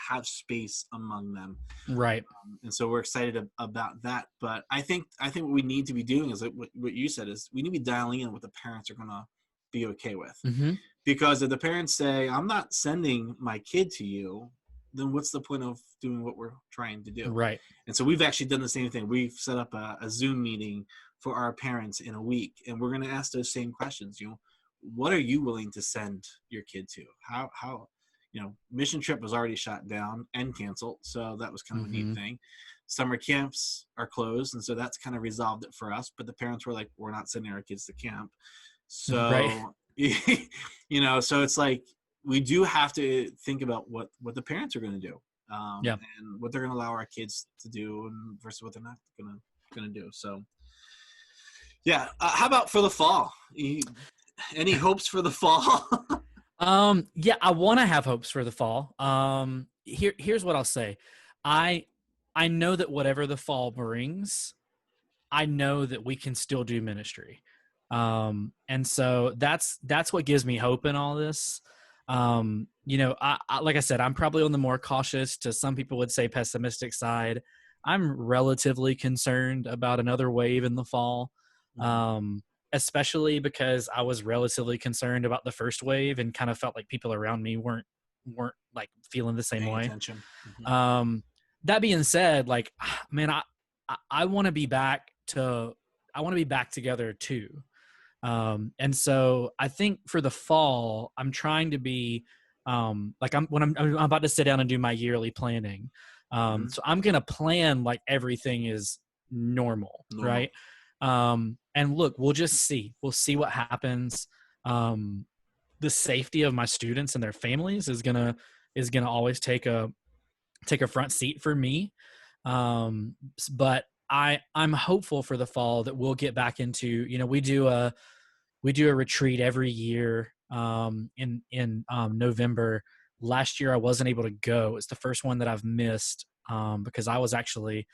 have space among them. Right. And so we're excited about that. But I think what we need to be doing is what you said is we need to be dialing in what the parents are going to be okay with. Mm-hmm. Because if the parents say, I'm not sending my kid to you, then what's the point of doing what we're trying to do? Right. And so we've actually done the same thing. We've set up a Zoom meeting for our parents in a week, and we're going to ask those same questions. What are you willing to send your kid to? How mission trip was already shot down and canceled, so that was kind of a neat thing. Summer camps are closed, and so that's kind of resolved it for us. But the parents were like, we're not sending our kids to camp. So, right. So it's like we do have to think about what the parents are going to do, and what they're going to allow our kids to do, and versus what they're not going to do. So, yeah. How about for the fall? Any hopes for the fall? Yeah, I want to have hopes for the fall. Here's what I'll say. I know that whatever the fall brings, I know that we can still do ministry. And so that's what gives me hope in all this. I like I said, I'm probably on the more cautious, to some people would say pessimistic side. I'm relatively concerned about another wave in the fall. Especially because I was relatively concerned about the first wave and kind of felt like people around me weren't like feeling the same way. Attention. That being said, like, man, I want to be back together too. And so I think for the fall, I'm trying to be, I'm about to sit down and do my yearly planning. So I'm going to plan like everything is normal. Right. And look, we'll see what happens. The safety of my students and their families is gonna always take a front seat for me. But I'm hopeful for the fall that we'll get back into, we do a retreat every year in November. Last year I wasn't able to go. It's the first one that I've missed because I was actually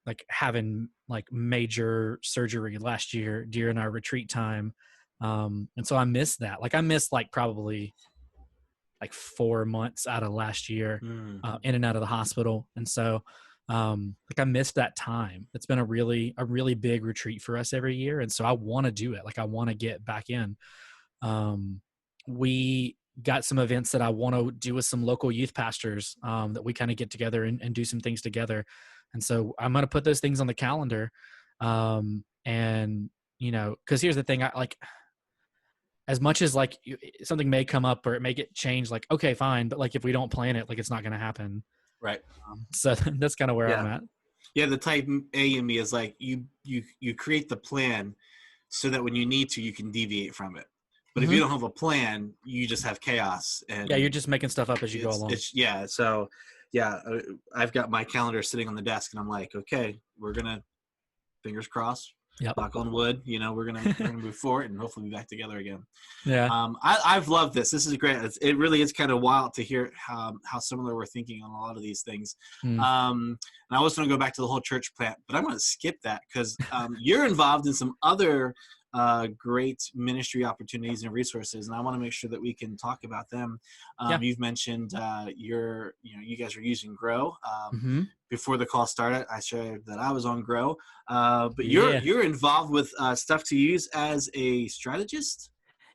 like having like major surgery last year during our retreat time. And so I missed that. Like I missed like probably like 4 months out of last year in and out of the hospital. And so like I missed that time. It's been a really big retreat for us every year. And so I want to do it. Like I want to get back in. We got some events that I want to do with some local youth pastors that we kind of get together and do some things together. And so I'm going to put those things on the calendar. And, because here's the thing, I like, as much as like something may come up or it may get changed, like, okay, fine. But like, if we don't plan it, like it's not going to happen. Right. So that's kind of where I'm at. Yeah. The type A in me is like, you create the plan so that when you need to, you can deviate from it. But if you don't have a plan, you just have chaos. And you're just making stuff up as you go along. So I've got my calendar sitting on the desk, and I'm like, okay, we're gonna, fingers crossed, knock on wood. We're gonna move forward and hopefully be back together again. Yeah. I've loved this. This is great. It really is kind of wild to hear how similar we're thinking on a lot of these things. And I was going to go back to the whole church plant, but I'm going to skip that because you're involved in some other great ministry opportunities and resources, and I want to make sure that we can talk about them. You've mentioned you guys are using Grow. Before the call started, I shared that I was on Grow, but you're involved with Stuff to Use as a strategist.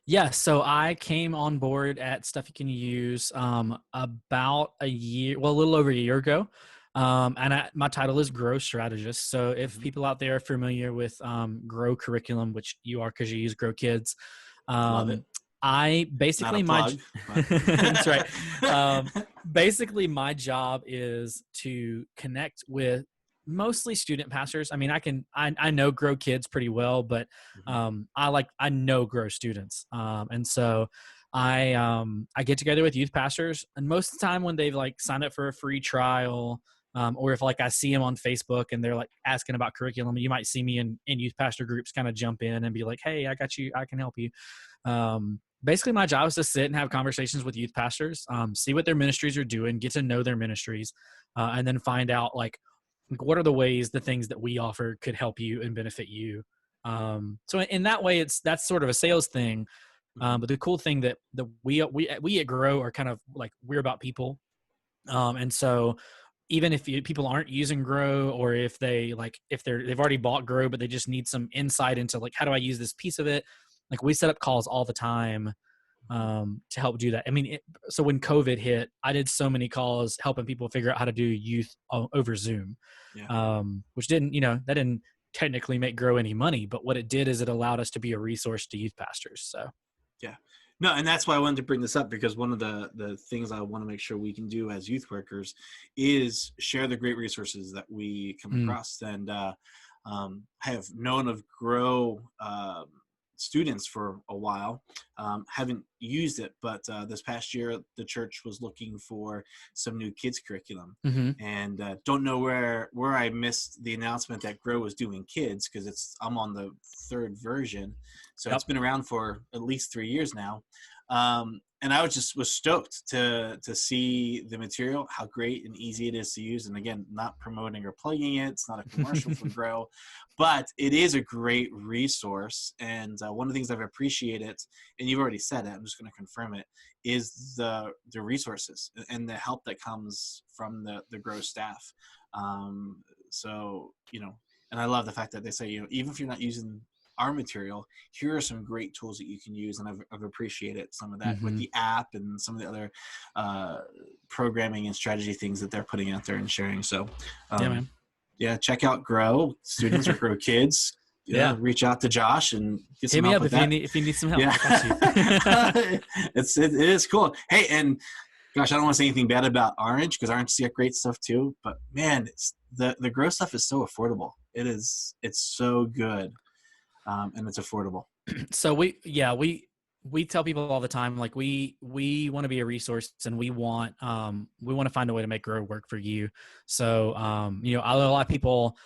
Yeah, so I came on board at Stuff You Can Use about a little over a year ago. And my title is Grow Strategist. So if people out there are familiar with Grow curriculum, which you are because you use Grow Kids, Love it. I basically that's right. Basically, my job is to connect with mostly student pastors. I mean, I know Grow Kids pretty well, but I know Grow students, and so I get together with youth pastors, and most of the time when they've like signed up for a free trial. Or if like I see them on Facebook and they're like asking about curriculum, you might see me in youth pastor groups kind of jump in and be like, hey, I got you, I can help you. Basically my job is to sit and have conversations with youth pastors, see what their ministries are doing, get to know their ministries, and then find out like what are the ways the things that we offer could help you and benefit you. So in that way, that's sort of a sales thing. But the cool thing that we at Grow are kind of like, we're about people. And so even if people aren't using Grow, or if they've already bought Grow, but they just need some insight into like, how do I use this piece of it? Like we set up calls all the time to help do that. I mean, so when COVID hit, I did so many calls helping people figure out how to do youth over Zoom, which that didn't technically make Grow any money, but what it did is it allowed us to be a resource to youth pastors. So, yeah. No, and that's why I wanted to bring this up, because one of the things I want to make sure we can do as youth workers is share the great resources that we come across. And I have known of Grow students for a while, haven't used it, but this past year the church was looking for some new kids curriculum, and don't know where I missed the announcement that Grow was doing kids, because I'm on the 3rd version, so it's been around for at least 3 years now. And I was stoked to see the material, how great and easy it is to use. And again, not promoting or plugging it. It's not a commercial for Grow, but it is a great resource. And one of the things I've appreciated, and you've already said it, I'm just going to confirm it, is the resources and the help that comes from the Grow staff. So, and I love the fact that they say, even if you're not using our material, here are some great tools that you can use. And I've appreciated some of that with the app and some of the other programming and strategy things that they're putting out there and sharing. So check out Grow students or Grow kids. Reach out to Josh and get some help with that. If you need some help. I got you. It is cool. Hey, and gosh, I don't want to say anything bad about Orange, because Orange got great stuff too, but man, the Grow stuff is so affordable. It's so good. And it's affordable. So we tell people all the time, like we want to be a resource, and we want to find a way to make Grow work for you. So a lot of people,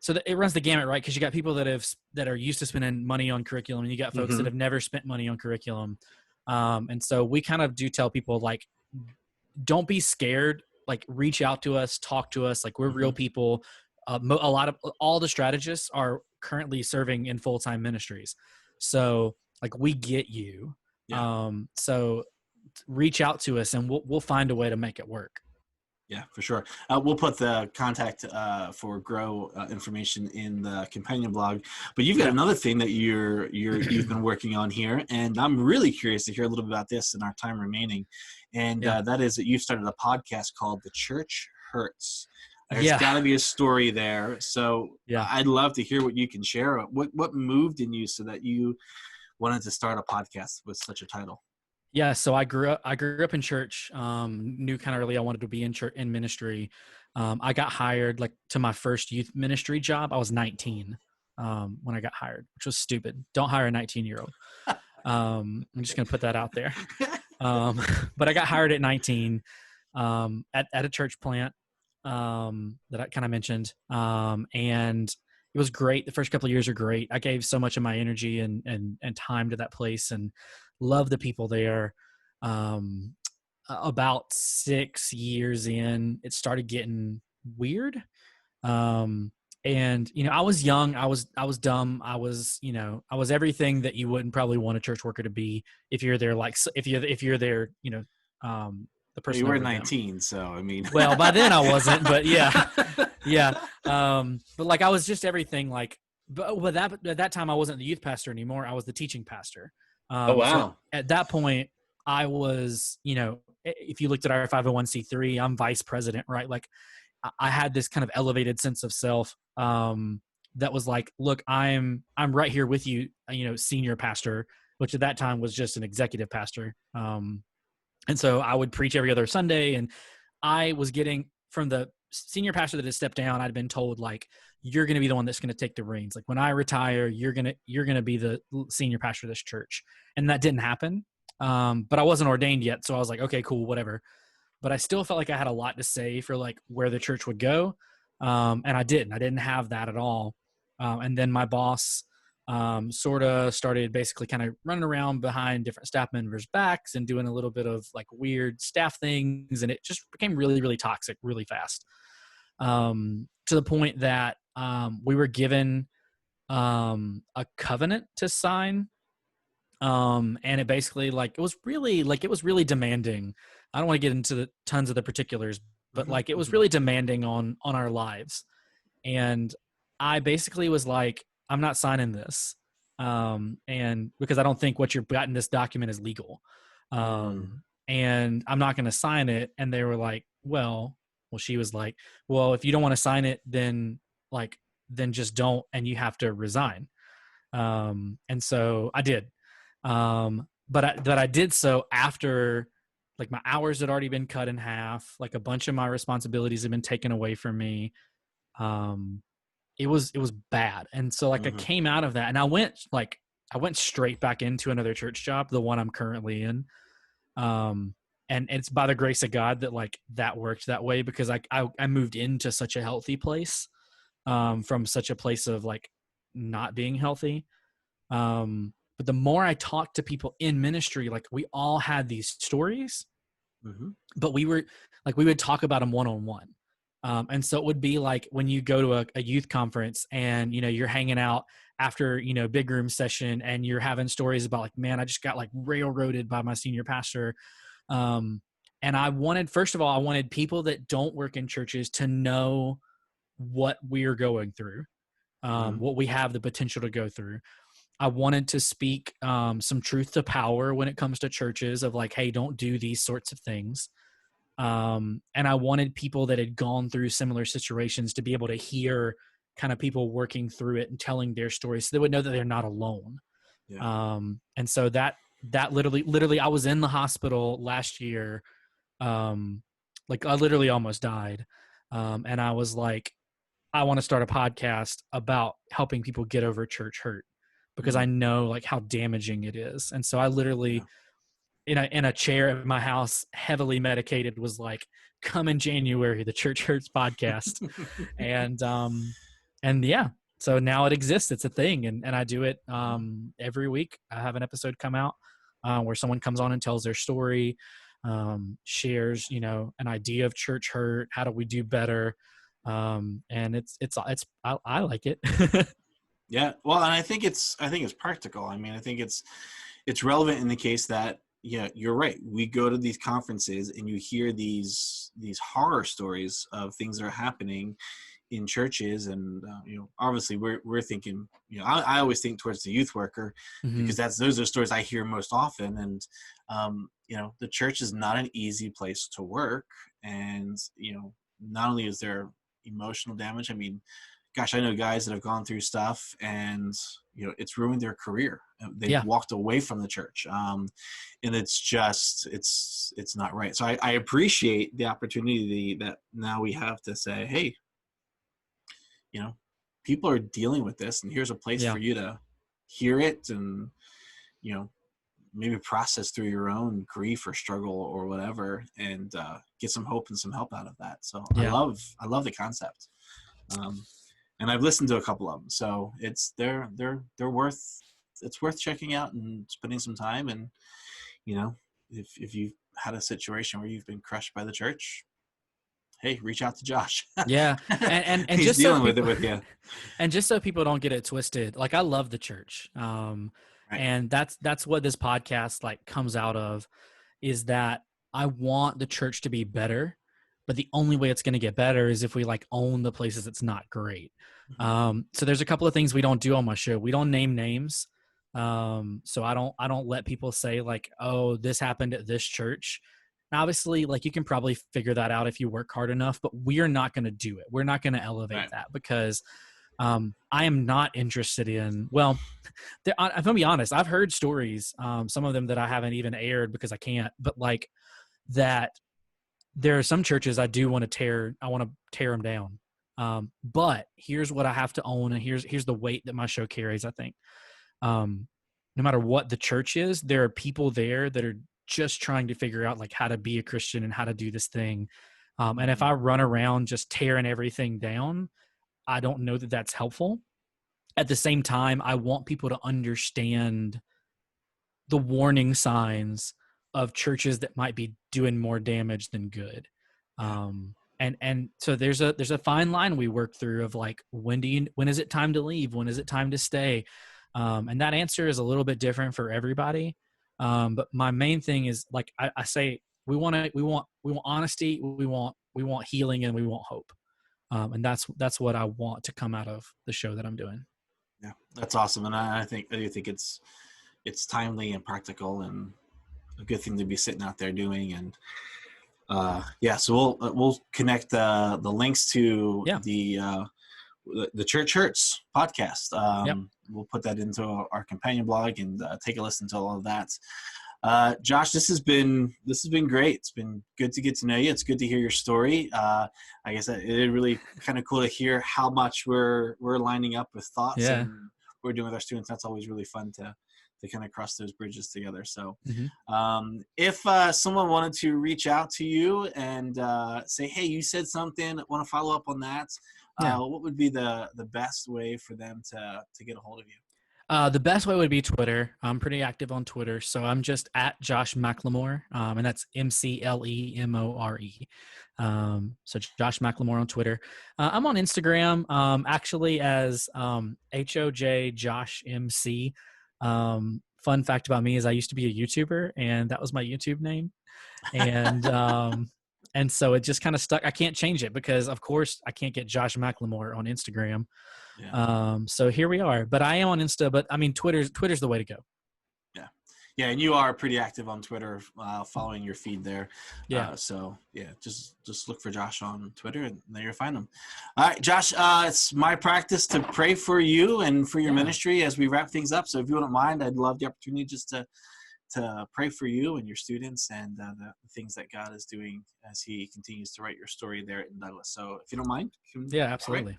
so it runs the gamut, right? Because you got people that are used to spending money on curriculum, and you got folks that have never spent money on curriculum. And so we kind of do tell people, like, don't be scared. Like, reach out to us, talk to us. Like, we're real people. All the strategists are currently serving in full-time ministries. So like, we get you. So reach out to us and we'll find a way to make it work. Yeah, for sure. We'll put the contact for Grow information in the companion blog. But you've got another thing that you've been working on here, and I'm really curious to hear a little bit about this in our time remaining. And that is that you've started a podcast called The Church Hurts. There's got to be a story there. So I'd love to hear what you can share. What moved in you so that you wanted to start a podcast with such a title? Yeah. So I grew up in church, knew kind of early I wanted to be in church, in ministry. I got hired to my first youth ministry job. I was 19 when I got hired, which was stupid. Don't hire a 19-year-old. I'm just going to put that out there. But I got hired at 19 at a church plant. That I kind of mentioned. And it was great. The first couple of years are great. I gave so much of my energy and time to that place, and loved the people there. About 6 years in, it started getting weird. And I was young, I was dumb. I was everything that you wouldn't probably want a church worker to be if you're there, if you're there, the person. You were 19, so I mean. Well, by then I wasn't, but yeah. But like, I was just everything. Like, but at that time I wasn't the youth pastor anymore. I was the teaching pastor. Oh wow! So at that point, I was, if you looked at our 501c3, I'm vice president, right? Like, I had this kind of elevated sense of self. That was like, look, I'm right here with you, senior pastor, which at that time was just an executive pastor. And so I would preach every other Sunday, and I was getting from the senior pastor that had stepped down, I'd been told, like, you're going to be the one that's going to take the reins. Like, when I retire, you're going to be the senior pastor of this church. And that didn't happen. But I wasn't ordained yet. So I was like, okay, cool, whatever. but I still felt like I had a lot to say for like where the church would go. And I didn't have that at all. And then my boss sort of started basically kind of running around behind different staff members' backs and doing a little bit of like weird staff things. And it just became really, really toxic really fast, to the point that we were given a covenant to sign. And it basically it was really demanding. I don't want to get into the tons of the particulars, but like it was really demanding on our lives. And I basically was like, I'm not signing this. And because I don't think what you've got in this document is legal. And I'm not going to sign it. And they were like, well, she was like, well, if you don't want to sign it, then just don't, and you have to resign. And so I did. But I did so after like my hours had already been cut in half, like a bunch of my responsibilities had been taken away from me. It was bad. And so like I came out of that and I went straight back into another church job, the one I'm currently in. And it's by the grace of God that like that worked that way, because I moved into such a healthy place, from such a place of like not being healthy. But the more I talked to people in ministry, like we all had these stories, but we would talk about them one-on-one. And so it would be like when you go to a youth conference and, you're hanging out after, big room session and you're having stories about like, man, I just got like railroaded by my senior pastor. And first of all, I wanted people that don't work in churches to know what we're going through, what we have the potential to go through. I wanted to speak some truth to power when it comes to churches of like, hey, don't do these sorts of things. And I wanted people that had gone through similar situations to be able to hear kind of people working through it and telling their stories, so they would know that they're not alone. Yeah. And so that literally, I was in the hospital last year. Like I literally almost died. And I was like, I want to start a podcast about helping people get over church hurt, because I know like how damaging it is. And so I literally in a chair at my house, heavily medicated, was like, come in January, the Church Hurts podcast. And yeah, so now it exists. It's a thing. And I do it every week. I have an episode come out where someone comes on and tells their story, shares, an idea of church hurt. How do we do better? And I like it. Yeah. Well, and I think it's practical. I mean, I think it's relevant in the case that, yeah, you're right. We go to these conferences and you hear these horror stories of things that are happening in churches. And, obviously we're thinking, I always think towards the youth worker, because those are stories I hear most often. And, the church is not an easy place to work. And, not only is there emotional damage, I mean, gosh, I know guys that have gone through stuff and, it's ruined their career. They've walked away from the church. And it's just, it's not right. So I appreciate the opportunity that now we have to say, hey, people are dealing with this, and here's a place for you to hear it and, maybe process through your own grief or struggle or whatever, and get some hope and some help out of that. So I love the concept. And I've listened to a couple of them, so they're worth checking out and spending some time. And if you've had a situation where you've been crushed by the church, hey, reach out to Josh. Yeah, and he's just dealing with it with you. And just so people don't get it twisted, like I love the church, and that's what this podcast like comes out of, is that I want the church to be better. But the only way it's going to get better is if we like own the places it's not great. So there's a couple of things we don't do on my show. We don't name names. So I don't let people say like, oh, this happened at this church. And obviously, like you can probably figure that out if you work hard enough, but we're not going to do it. We're not going to elevate that, because I am not interested in, well, I'm going to be honest. I've heard stories, some of them that I haven't even aired because I can't, but like that, there are some churches I do want to tear. I want to tear them down. But here's what I have to own. And here's the weight that my show carries. I think, no matter what the church is, there are people there that are just trying to figure out like how to be a Christian and how to do this thing. And if I run around just tearing everything down, I don't know that that's helpful. At the same time, I want people to understand the warning signs of churches that might be doing more damage than good. And so there's a fine line we work through of like, when is it time to leave? When is it time to stay? And that answer is a little bit different for everybody. But my main thing is like, I say, we want honesty, we want healing, and we want hope. And that's what I want to come out of the show that I'm doing. Yeah, that's awesome. And I do think it's timely and practical and a good thing to be sitting out there doing. And so we'll connect the links to the Church Hurts podcast. We'll put that into our companion blog and take a listen to all of that. Josh, this has been great. It's been good to get to know you. It's good to hear your story. I guess it is really kind of cool to hear how much we're lining up with thoughts and we're doing with our students. That's always really fun to kind of cross those bridges together. So if someone wanted to reach out to you and say, hey, you said something, I want to follow up on that, what would be the best way for them to get a hold of you? The best way would be Twitter. I'm pretty active on Twitter, so I'm just at Josh McLemore, and that's McLemore. So Josh McLemore on Twitter. I'm on Instagram, actually as HOJ Josh MC. Fun fact about me is I used to be a YouTuber, and that was my YouTube name, and and so it just kind of stuck. I can't change it because, of course, I can't get Josh McLemore on Instagram. So here we are, but I am on Insta, but I mean, Twitter's the way to go. Yeah. And you are pretty active on Twitter, following your feed there. Just look for Josh on Twitter and there you'll find him. All right, Josh, it's my practice to pray for you and for your ministry as we wrap things up. So if you wouldn't mind, I'd love the opportunity just to pray for you and your students and the things that God is doing as he continues to write your story there in Douglas. So if you don't mind. Absolutely. Pray.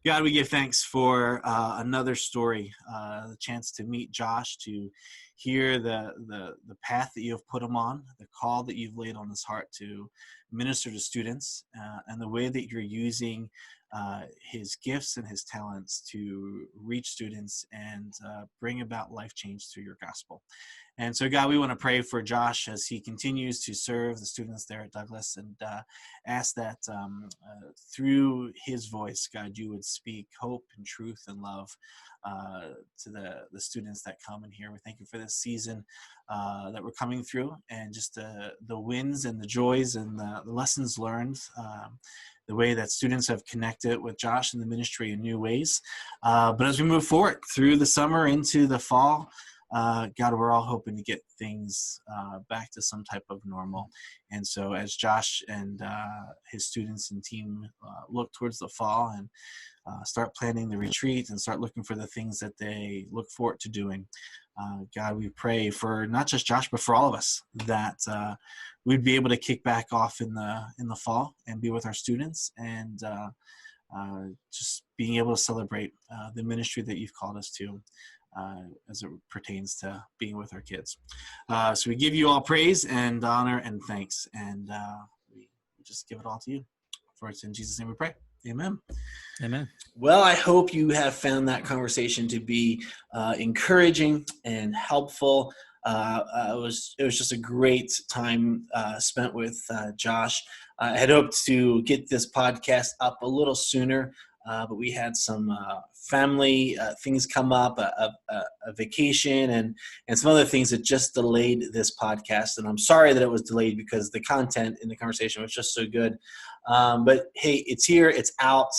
God, we give thanks for another story, the chance to meet Josh, to hear the path that you have put him on, the call that you've laid on his heart to minister to students, and the way that you're using his gifts and his talents to reach students and bring about life change through your gospel. And so, God, we want to pray for Josh as he continues to serve the students there at Douglas and ask that through his voice, God, you would speak hope and truth and love to the students that come in here. We thank you for this season that we're coming through and just the wins and the joys and the lessons learned, the way that students have connected with Josh and the ministry in new ways. But as we move forward through the summer into the fall, God, we're all hoping to get things back to some type of normal. And so as Josh and his students and team look towards the fall and start planning the retreat and start looking for the things that they look forward to doing, God, we pray for not just Josh, but for all of us, that we'd be able to kick back off in the fall and be with our students and just being able to celebrate the ministry that you've called us to. As it pertains to being with our kids. So we give you all praise and honor and thanks, and we just give it all to you. For it's in Jesus' name we pray. Amen. Amen. Well, I hope you have found that conversation to be encouraging and helpful. It was just a great time spent with Josh. I had hoped to get this podcast up a little sooner, but we had some family things come up, a vacation, and some other things that just delayed this podcast. And I'm sorry that it was delayed because the content in the conversation was just so good. But hey, it's here, it's out.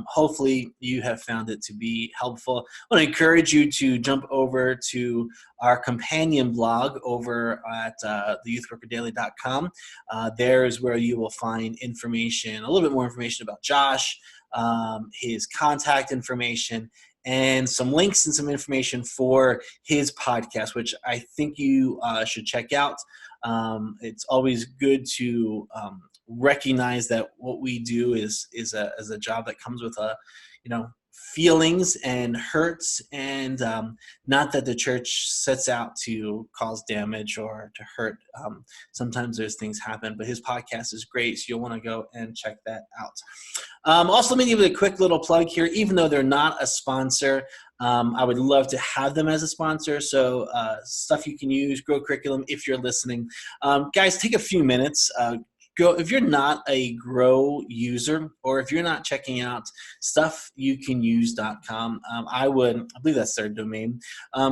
Hopefully you have found it to be helpful. I want to encourage you to jump over to our companion blog over at theyouthworkerdaily.com. There is where you will find information, a little bit more information about Josh, his contact information, and some links and some information for his podcast, which I think you should check out. It's always good to recognize that what we do is a job that comes with feelings and hurts, and not that the church sets out to cause damage or to hurt. Sometimes those things happen, but his podcast is great, so you'll want to go and check that out. Also, let me give you a quick little plug here. Even though they're not a sponsor, I would love to have them as a sponsor. So stuff you can use, Grow Curriculum, if you're listening. Guys, take a few minutes. Go if you're not a Grow user, or if you're not checking out stuffyoucanuse.com. I believe that's their domain.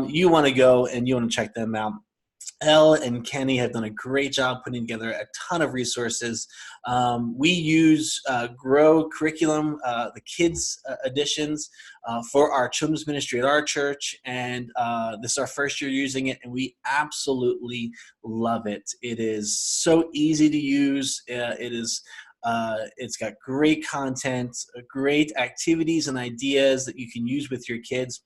You want to go and you want to check them out. Elle and Kenny have done a great job putting together a ton of resources. We use Grow Curriculum, the kids editions, for our children's ministry at our church, and this is our first year using it, and we absolutely love it. It is so easy to use. It's got great content, great activities and ideas that you can use with your kids.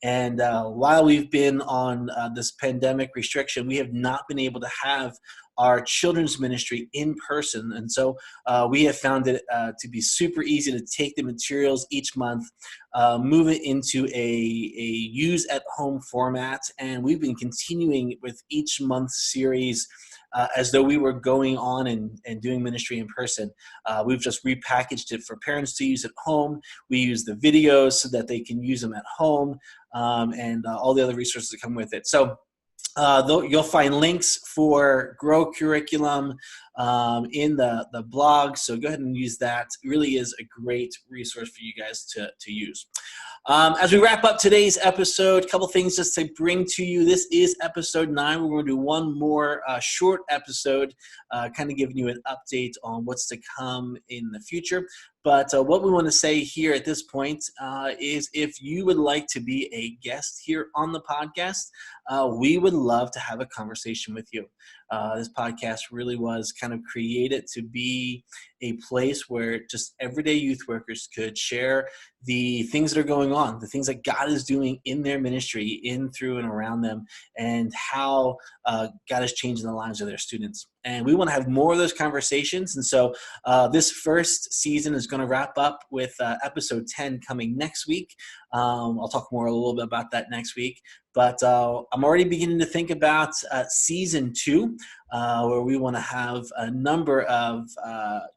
And while we've been on this pandemic restriction, we have not been able to have our children's ministry in person. And so we have found it to be super easy to take the materials each month, move it into a use at home format. And we've been continuing with each month series as though we were going on and doing ministry in person. We've just repackaged it for parents to use at home. We use the videos so that they can use them at home, and all the other resources that come with it. So you'll find links for Grow Curriculum in the blog, so go ahead and use that. It really is a great resource for you guys to use. As we wrap up today's episode, a couple things just to bring to you. This is episode 9. We're going to do one more short episode, kind of giving you an update on what's to come in the future. But what we want to say here at this point is if you would like to be a guest here on the podcast, we would love to have a conversation with you. This podcast really was kind of created to be a place where just everyday youth workers could share the things that are going on, the things that God is doing in their ministry, in, through, and around them, and how God is changing the lives of their students. And we want to have more of those conversations. And so this first season is going to wrap up with episode 10 coming next week. I'll talk more a little bit about that next week. But I'm already beginning to think about season 2, where we want to have a number of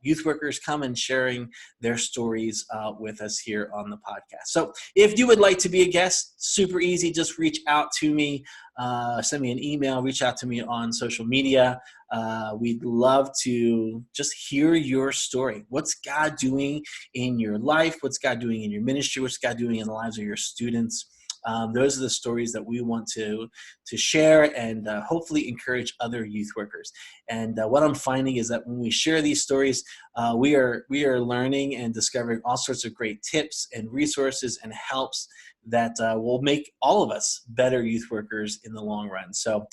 youth workers come and sharing their stories with us here on the podcast. So if you would like to be a guest, super easy. Just reach out to me, send me an email, reach out to me on social media. We'd love to just hear your story. What's God doing in your life? What's God doing in your ministry? What's God doing in the lives of your students? Those are the stories that we want to share and hopefully encourage other youth workers. And what I'm finding is that when we share these stories, we are learning and discovering all sorts of great tips and resources and helps that will make all of us better youth workers in the long run. So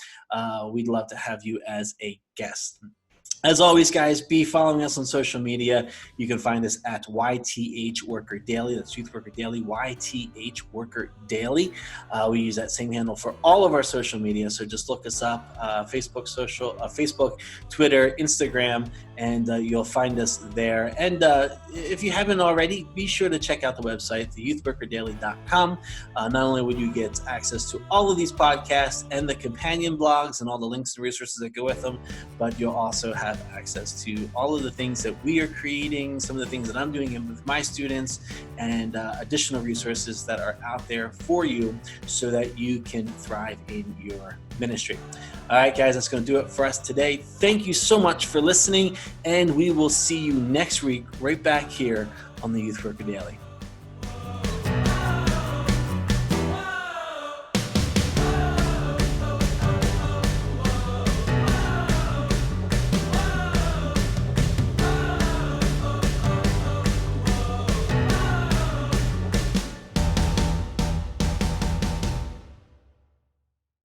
we'd love to have you as a guest. As always, guys, be following us on social media. You can find us at YTH Worker Daily. That's Youth Worker Daily, YTH Worker Daily. We use that same handle for all of our social media. So just look us up, Facebook, Twitter, Instagram, and you'll find us there. And if you haven't already, be sure to check out the website, theyouthworkerdaily.com. Not only will you get access to all of these podcasts and the companion blogs and all the links and resources that go with them, but you'll also have access to all of the things that we are creating, some of the things that I'm doing with my students, and additional resources that are out there for you so that you can thrive in your ministry. All right, guys, that's going to do it for us today. Thank you so much for listening, and we will see you next week right back here on the Youth Worker Daily.